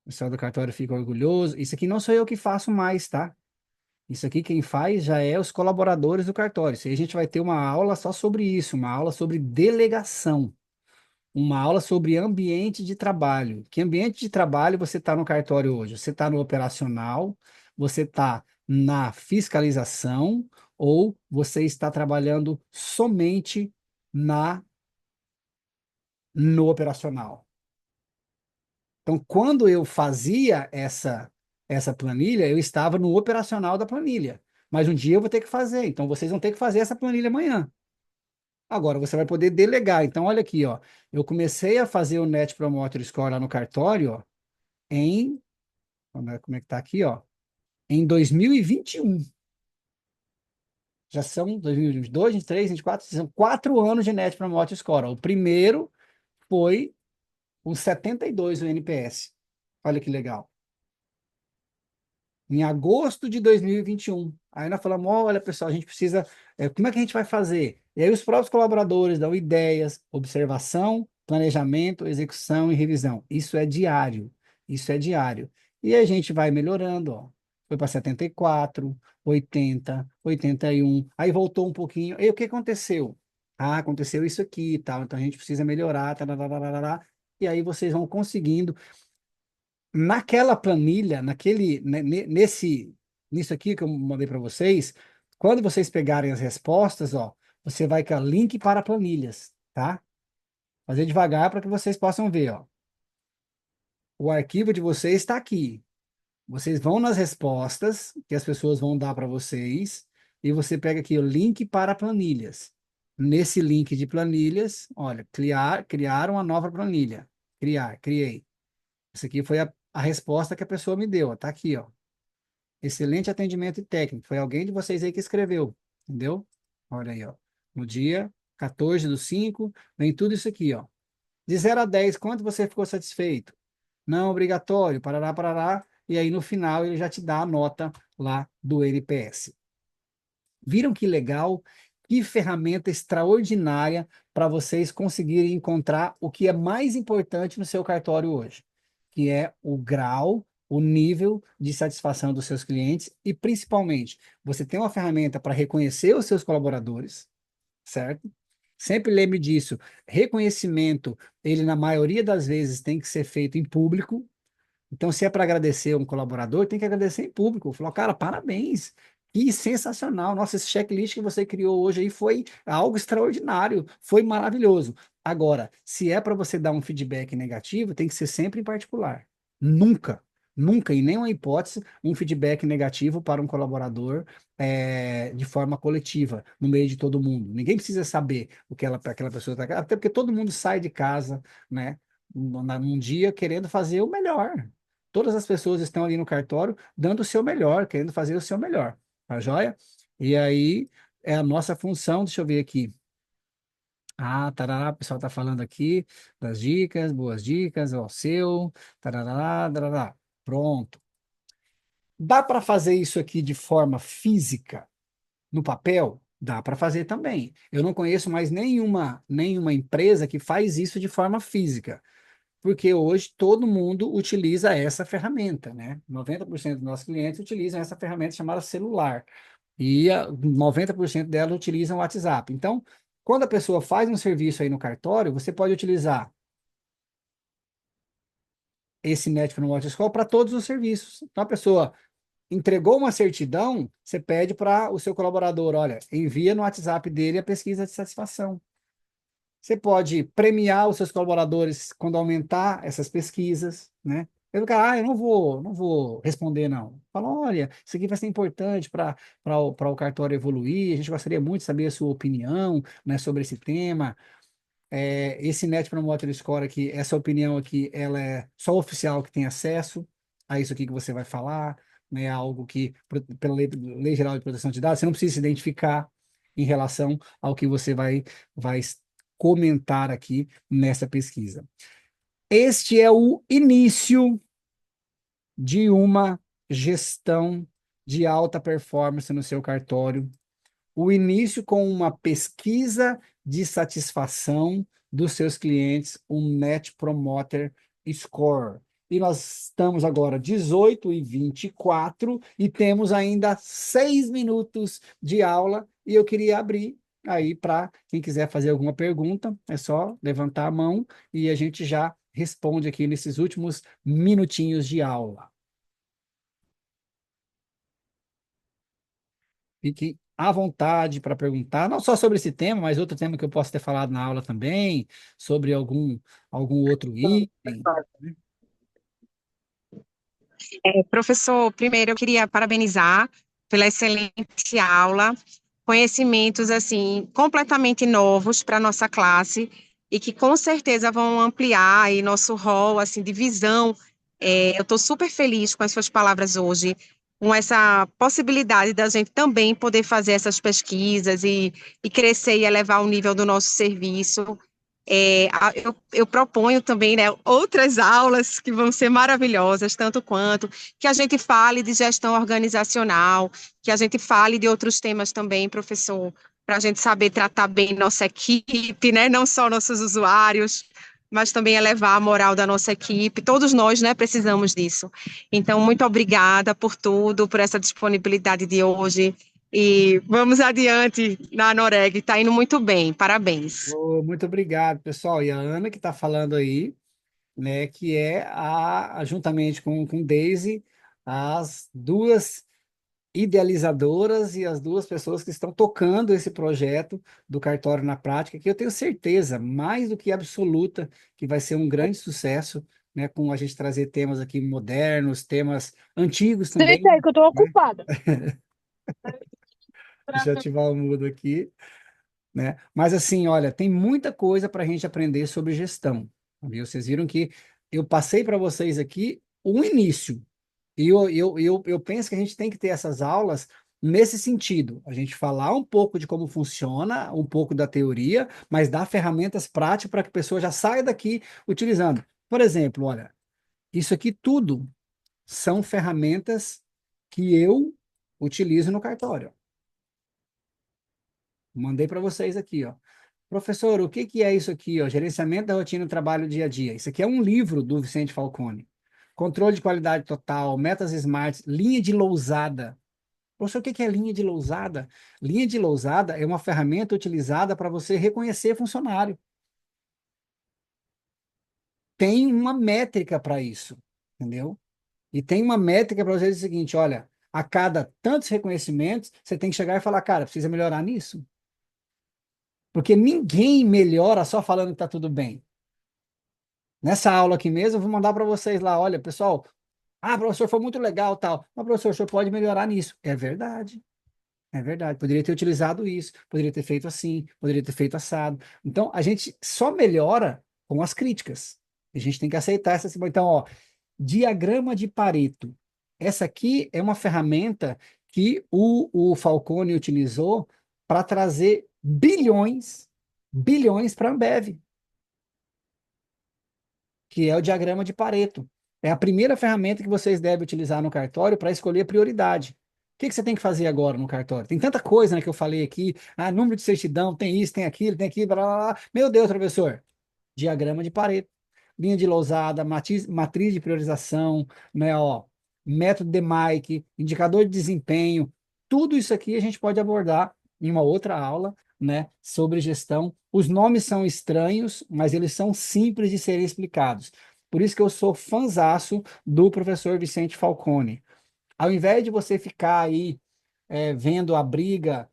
O pessoal do cartório fica orgulhoso. Isso aqui não sou eu que faço mais, tá? Isso aqui quem faz já é os colaboradores do cartório. Isso aí a gente vai ter uma aula só sobre isso, uma aula sobre delegação, uma aula sobre ambiente de trabalho. Que ambiente de trabalho você está no cartório hoje? Você está no operacional, você está na fiscalização ou você está trabalhando somente na no operacional? Então, quando eu fazia essa planilha, eu estava no operacional da planilha. Mas um dia eu vou ter que fazer. Então, vocês vão ter que fazer essa planilha amanhã. Agora, você vai poder delegar. Então, olha aqui, ó. Eu comecei a fazer o Net Promoter Score lá no cartório, ó, em... Como é que tá aqui, ó? Em 2021. Já são 2022, 23, 24, são 4 anos de Net Promoter Score. Ó. O primeiro foi com 72 o NPS. Olha que legal. Em agosto de 2021. Aí nós falamos, olha, pessoal, a gente precisa, como é que a gente vai fazer? E aí os próprios colaboradores dão ideias, observação, planejamento, execução e revisão. Isso é diário, isso é diário. E a gente vai melhorando, ó. Foi para 74, 80, 81, aí voltou um pouquinho. E o que aconteceu? Ah, aconteceu isso aqui e tal, então a gente precisa melhorar, tarará. e aí vocês vão conseguindo naquela planilha, nisso aqui que eu mandei para vocês, quando vocês pegarem as respostas, ó, você vai com link para planilhas, tá? Fazer devagar para que vocês possam ver, ó. O arquivo de vocês está aqui. Vocês vão nas respostas que as pessoas vão dar para vocês e você pega aqui o link para planilhas. Nesse link de planilhas, olha, criar uma nova planilha. Criei. Essa aqui foi a resposta que a pessoa me deu, ó, tá aqui, ó. Excelente atendimento técnico. Foi alguém de vocês aí que escreveu, entendeu? Olha aí, ó. No dia 14/5, vem tudo isso aqui, ó. De 0 a 10, quanto você ficou satisfeito? Não obrigatório, parará, parará. E aí no final ele já te dá a nota lá do NPS. Viram que legal? Que ferramenta extraordinária para vocês conseguirem encontrar o que é mais importante no seu cartório hoje, que é o grau, o nível de satisfação dos seus clientes e, principalmente, você tem uma ferramenta para reconhecer os seus colaboradores, certo? Sempre lembre disso. Reconhecimento, ele na maioria das vezes tem que ser feito em público, então, se é para agradecer um colaborador, tem que agradecer em público. Falou, cara, parabéns. Que sensacional. Nossa, esse checklist que você criou hoje aí foi algo extraordinário. Foi maravilhoso. Agora, se é para você dar um feedback negativo, tem que ser sempre em particular. Nunca, nunca, em nenhuma hipótese, um feedback negativo para um colaborador de forma coletiva, no meio de todo mundo. Ninguém precisa saber o que aquela pessoa está. Até porque todo mundo sai de casa, né? Num dia querendo fazer o melhor. Todas as pessoas estão ali no cartório dando o seu melhor, querendo fazer o seu melhor, tá joia? E aí é a nossa função, deixa eu ver aqui. Ah, tarará, o pessoal tá falando aqui das dicas, boas dicas, ó, seu, tarará, tarará. Pronto. Dá para fazer isso aqui de forma física, no papel? Dá para fazer também. Eu não conheço mais nenhuma empresa que faz isso de forma física, porque hoje todo mundo utiliza essa ferramenta, né? 90% dos nossos clientes utilizam essa ferramenta chamada celular, e 90% delas utilizam o WhatsApp. Então, quando a pessoa faz um serviço aí no cartório, você pode utilizar esse Net Promoter Score para todos os serviços. Então, a pessoa entregou uma certidão, você pede para o seu colaborador, olha, envia no WhatsApp dele a pesquisa de satisfação. Você pode premiar os seus colaboradores quando aumentar essas pesquisas, né? Eu, cara, eu não vou responder, não. Fala, olha, isso aqui vai ser importante para o cartório evoluir. A gente gostaria muito de saber a sua opinião, né, sobre esse tema. Esse Net Promoter Score aqui, essa opinião aqui, ela é só o oficial que tem acesso a isso aqui que você vai falar, né? Algo que, pela Lei Geral de Proteção de Dados, você não precisa se identificar em relação ao que você vai comentar aqui nessa pesquisa. Este é o início de uma gestão de alta performance no seu cartório, o início com uma pesquisa de satisfação dos seus clientes, um Net Promoter Score. E nós estamos agora 18h24 e temos ainda 6 minutos de aula e eu queria abrir aí para quem quiser fazer alguma pergunta, é só levantar a mão e a gente já responde aqui nesses últimos minutinhos de aula. Fique à vontade para perguntar, não só sobre esse tema, mas outro tema que eu posso ter falado na aula também, sobre algum outro item. Professor, primeiro eu queria parabenizar pela excelente aula, conhecimentos assim completamente novos para nossa classe e que com certeza vão ampliar aí nosso rol assim de visão. Eu estou super feliz com as suas palavras hoje, com essa possibilidade da gente também poder fazer essas pesquisas e crescer e elevar o nível do nosso serviço. Eu proponho também, né, outras aulas que vão ser maravilhosas, tanto quanto que a gente fale de gestão organizacional, que a gente fale de outros temas também, professor, para a gente saber tratar bem nossa equipe, né, não só nossos usuários, mas também elevar a moral da nossa equipe. Todos nós, né, precisamos disso. Então, muito obrigada por tudo, por essa disponibilidade de hoje. E vamos adiante na Noreg, está indo muito bem, parabéns. Muito obrigado, pessoal. E a Ana que está falando aí, né, que é juntamente com Daisy, as duas idealizadoras e as duas pessoas que estão tocando esse projeto do cartório na prática, que eu tenho certeza, mais do que absoluta, que vai ser um grande sucesso, né, com a gente trazer temas aqui modernos, temas antigos Tenta também, aí que eu tô né? ocupada. Deixa eu ativar o mudo aqui, né? Mas assim, olha, tem muita coisa para a gente aprender sobre gestão, viu? Vocês viram que eu passei para vocês aqui o início. E eu penso que a gente tem que ter essas aulas nesse sentido, a gente falar um pouco de como funciona, um pouco da teoria, mas dar ferramentas práticas para que a pessoa já saia daqui utilizando. Por exemplo, olha, isso aqui tudo são ferramentas que eu utilizo no cartório. Mandei para vocês aqui, ó. Professor, o que que é isso aqui, ó? Gerenciamento da rotina do trabalho dia a dia. Isso aqui é um livro do Vicente Falcone. Controle de qualidade total, metas smart, linha de lousada. Professor, o que que é linha de lousada? Linha de lousada é uma ferramenta utilizada para você reconhecer funcionário. Tem uma métrica para isso, entendeu? E tem uma métrica para você dizer o seguinte, olha, a cada tantos reconhecimentos, você tem que chegar e falar, cara, precisa melhorar nisso. Porque ninguém melhora só falando que está tudo bem. Nessa aula aqui mesmo, eu vou mandar para vocês lá, olha, pessoal, professor, foi muito legal, tal. Mas, professor, o senhor pode melhorar nisso. É verdade. É verdade. Poderia ter utilizado isso, poderia ter feito assim, poderia ter feito assado. Então, a gente só melhora com as críticas. A gente tem que aceitar essa. Então, ó, diagrama de Pareto. Essa aqui é uma ferramenta que o Falcone utilizou para trazer bilhões para a Ambev, que é o diagrama de Pareto. É a primeira ferramenta que vocês devem utilizar no cartório para escolher a prioridade. O que que você tem que fazer agora no cartório? Tem tanta coisa, né, que eu falei aqui. Número de certidão, tem isso, tem aquilo, blá, blá, blá. Meu Deus, professor. Diagrama de Pareto. Linha de lousada, matriz de priorização, né, ó, método de Mike, indicador de desempenho. Tudo isso aqui a gente pode abordar em uma outra aula, né, sobre gestão. Os nomes são estranhos, mas eles são simples de serem explicados. Por isso que eu sou fãzaço do professor Vicente Falcone. Ao invés de você ficar aí vendo a briga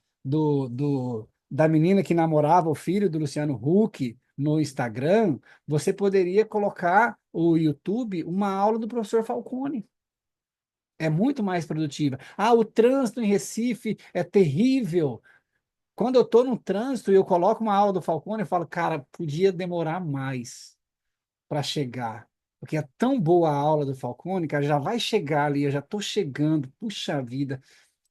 da menina que namorava o filho do Luciano Huck no Instagram, você poderia colocar o YouTube uma aula do professor Falcone. É muito mais produtiva. O trânsito em Recife é terrível. Quando eu estou no trânsito e eu coloco uma aula do Falcone, eu falo, cara, podia demorar mais para chegar. Porque é tão boa a aula do Falcone, cara, já vai chegar ali, eu já estou chegando, puxa vida.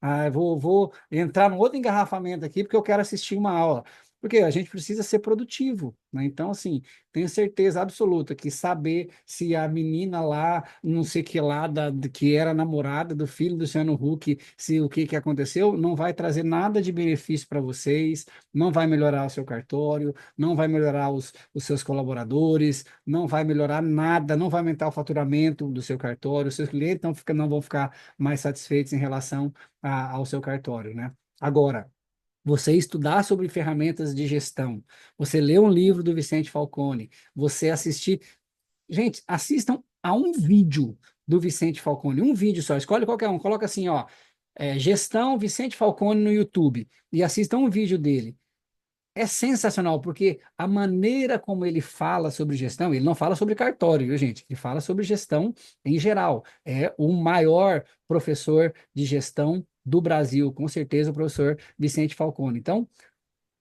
Eu vou entrar num outro engarrafamento aqui porque eu quero assistir uma aula. Porque a gente precisa ser produtivo, né? Então, assim, tenho certeza absoluta que saber se a menina lá, não sei que lá, que era namorada do filho do Luciano Huck, se o que que aconteceu, não vai trazer nada de benefício para vocês, não vai melhorar o seu cartório, não vai melhorar os seus colaboradores, não vai melhorar nada, não vai aumentar o faturamento do seu cartório, os seus clientes não vão ficar mais satisfeitos em relação ao seu cartório, né? Agora, você estudar sobre ferramentas de gestão, você ler um livro do Vicente Falcone, você assistir. Gente, assistam a um vídeo do Vicente Falcone, um vídeo só, escolhe qualquer um, coloca assim, ó, gestão Vicente Falcone no YouTube e assistam um vídeo dele. É sensacional, porque a maneira como ele fala sobre gestão, ele não fala sobre cartório, viu, gente? Ele fala sobre gestão em geral. É o maior professor de gestão do Brasil, com certeza, o professor Vicente Falcone. Então,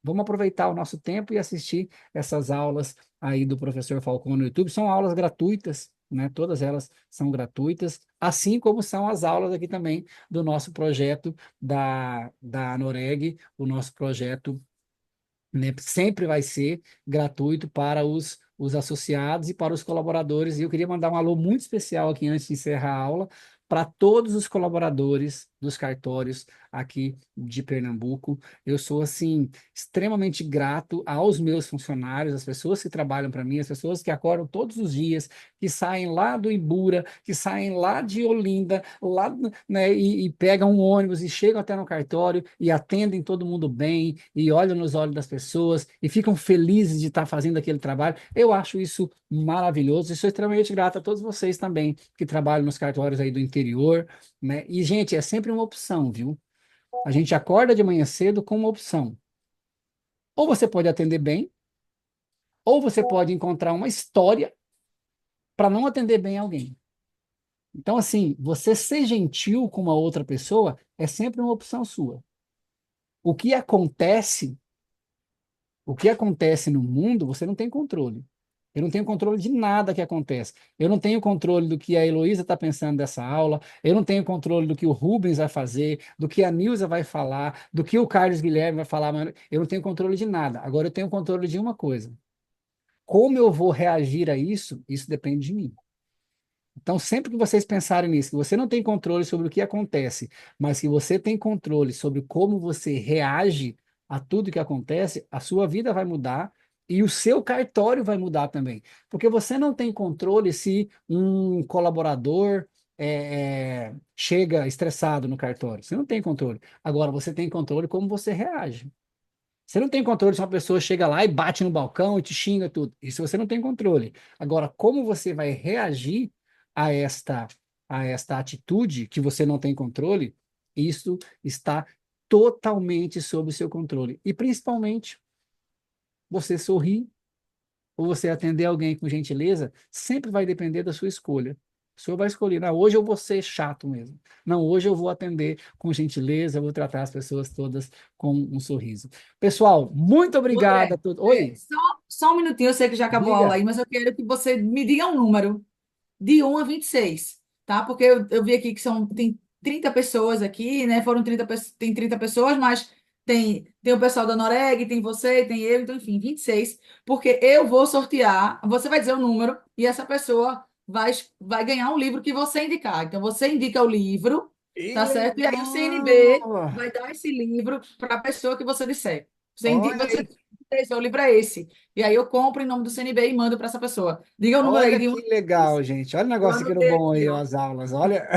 vamos aproveitar o nosso tempo e assistir essas aulas aí do professor Falcone no YouTube. São aulas gratuitas, né? Todas elas são gratuitas, assim como são as aulas aqui também do nosso projeto da Noreg, o nosso projeto, né, sempre vai ser gratuito para os associados e para os colaboradores. E eu queria mandar um alô muito especial aqui antes de encerrar a aula para todos os colaboradores dos cartórios aqui de Pernambuco. Eu sou, assim, extremamente grato aos meus funcionários, às pessoas que trabalham para mim, as pessoas que acordam todos os dias, que saem lá do Ibura, que saem lá de Olinda, lá, né, e pegam um ônibus e chegam até no cartório e atendem todo mundo bem e olham nos olhos das pessoas e ficam felizes de estar fazendo aquele trabalho. Eu acho isso maravilhoso e sou extremamente grato a todos vocês também que trabalham nos cartórios aí do interior, né? E, gente, é sempre uma opção, viu? A gente acorda de manhã cedo com uma opção. Ou você pode atender bem, ou você pode encontrar uma história para não atender bem alguém. Então, assim, você ser gentil com uma outra pessoa é sempre uma opção sua. O que acontece, o que acontece no mundo, você não tem controle. Eu não tenho controle de nada que acontece. Eu não tenho controle do que a Heloísa está pensando dessa aula. Eu não tenho controle do que o Rubens vai fazer, do que a Nilza vai falar, do que o Carlos Guilherme vai falar. Eu não tenho controle de nada. Agora eu tenho controle de uma coisa. Como eu vou reagir a isso, isso depende de mim. Então, sempre que vocês pensarem nisso, que você não tem controle sobre o que acontece, mas que você tem controle sobre como você reage a tudo que acontece, a sua vida vai mudar e o seu cartório vai mudar também. Porque você não tem controle se um colaborador chega estressado no cartório. Você não tem controle. Agora, você tem controle como você reage. Você não tem controle se uma pessoa chega lá e bate no balcão e te xinga tudo. Isso você não tem controle. Agora, como você vai reagir a esta, a esta atitude que você não tem controle, isso está totalmente sob o seu controle. E principalmente, você sorrir ou você atender alguém com gentileza, sempre vai depender da sua escolha. O senhor vai escolher, não, hoje eu vou ser chato mesmo. Não, hoje eu vou atender com gentileza, eu vou tratar as pessoas todas com um sorriso. Pessoal, muito obrigado a André, todos. Oi, só um minutinho, eu sei que já acabou a aula diga. aí, mas eu quero que você me diga um número de 1 a 26, tá? Porque eu vi aqui que tem 30 pessoas aqui, né? Tem 30 pessoas, mas tem o pessoal da Noreg, tem você, tem eu, então, enfim, 26. Porque eu vou sortear, você vai dizer o número e essa pessoa vai ganhar um livro que você indicar. Então, você indica o livro, Que tá certo? E aí o CNB legal! vai dar esse livro para a pessoa que você disser. Olha Você aí, diz, o livro é esse. E aí eu compro em nome do CNB e mando para essa pessoa. Diga o número aí olha de 1 que a 26. legal, gente. Olha o Eu negócio aqui no anotei bom aqui, aí, ó, ó. as aulas. Olha.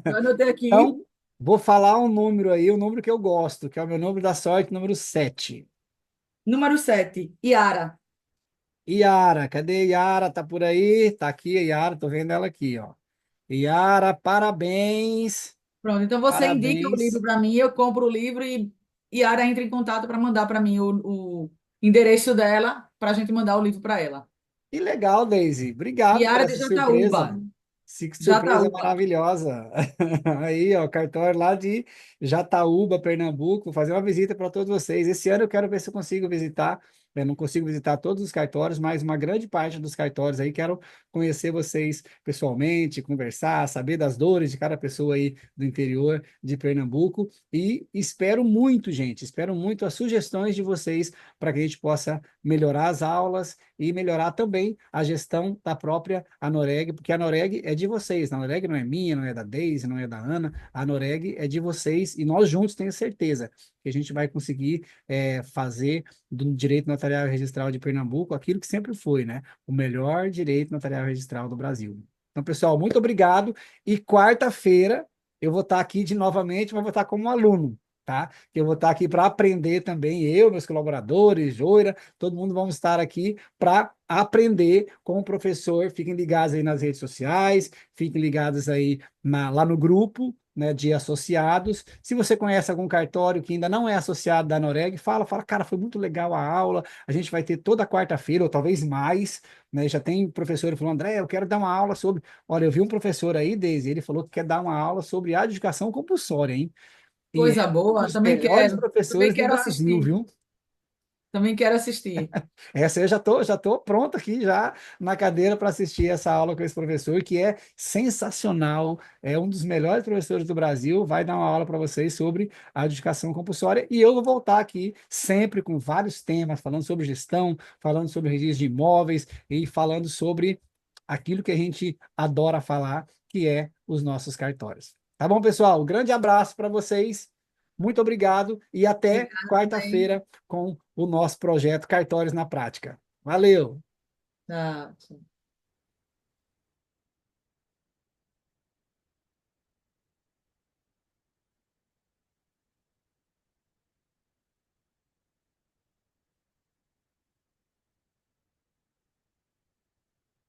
Eu anotei aqui. Então, vou falar um número aí, o número que eu gosto, que é o meu número da sorte, número 7. Número 7, Iara. Yara, cadê Yara? Tá por aí? Tá aqui a Yara, tô vendo ela aqui, ó. Yara, parabéns. Pronto, então você indica o livro Parabéns. para mim, eu compro o livro e Iara entra em contato para mandar para mim o endereço dela, para a gente mandar o livro para ela. Que legal, Daisy. Obrigado por Iara de essa surpresa. Jataúba. Que surpresa Jataúba. maravilhosa. Aí, ó, cartório lá de Jataúba, Pernambuco. Vou fazer uma visita para todos vocês. Esse ano eu quero ver se eu consigo visitar. Eu não consigo visitar todos os cartórios, mas uma grande parte dos cartórios aí. Quero conhecer vocês pessoalmente, conversar, saber das dores de cada pessoa aí do interior de Pernambuco. E espero muito, gente, espero muito as sugestões de vocês para que a gente possa melhorar as aulas e melhorar também a gestão da própria Anoreg, porque a Anoreg é de vocês, a Anoreg não é minha, não é da Deise, não é da Ana, a Anoreg é de vocês e nós juntos tenho certeza que a gente vai conseguir fazer do direito notarial e registral de Pernambuco aquilo que sempre foi, né? O melhor direito notarial e registral do Brasil. Então, pessoal, muito obrigado e quarta-feira eu vou estar aqui de novamente, mas vou estar como aluno. Tá? Que eu vou estar aqui para aprender também, eu, meus colaboradores, Joira, todo mundo vamos estar aqui para aprender com o professor. Fiquem ligados aí nas redes sociais, fiquem ligados aí lá no grupo, né, de associados. Se você conhece algum cartório que ainda não é associado da Noreg, fala, cara, foi muito legal a aula, a gente vai ter toda quarta-feira, ou talvez mais, né? Já tem professor que falou, André, eu quero dar uma aula sobre. Olha, eu vi um professor aí, Deise, ele falou que quer dar uma aula sobre adjudicação compulsória, hein? E é Coisa um boa, dos também melhores quero. Também professores do quero Brasil, assistir. viu? Também quero assistir. Essa eu já tô pronto aqui já na cadeira para assistir essa aula com esse professor, que é sensacional, é um dos melhores professores do Brasil, vai dar uma aula para vocês sobre a adjudicação compulsória, e eu vou voltar aqui sempre com vários temas, falando sobre gestão, falando sobre registro de imóveis e falando sobre aquilo que a gente adora falar, que é os nossos cartórios. Tá bom, pessoal? Grande abraço para vocês. Muito obrigado e até Obrigada também. quarta-feira com o nosso projeto Cartórios na Prática. Valeu! Tchau.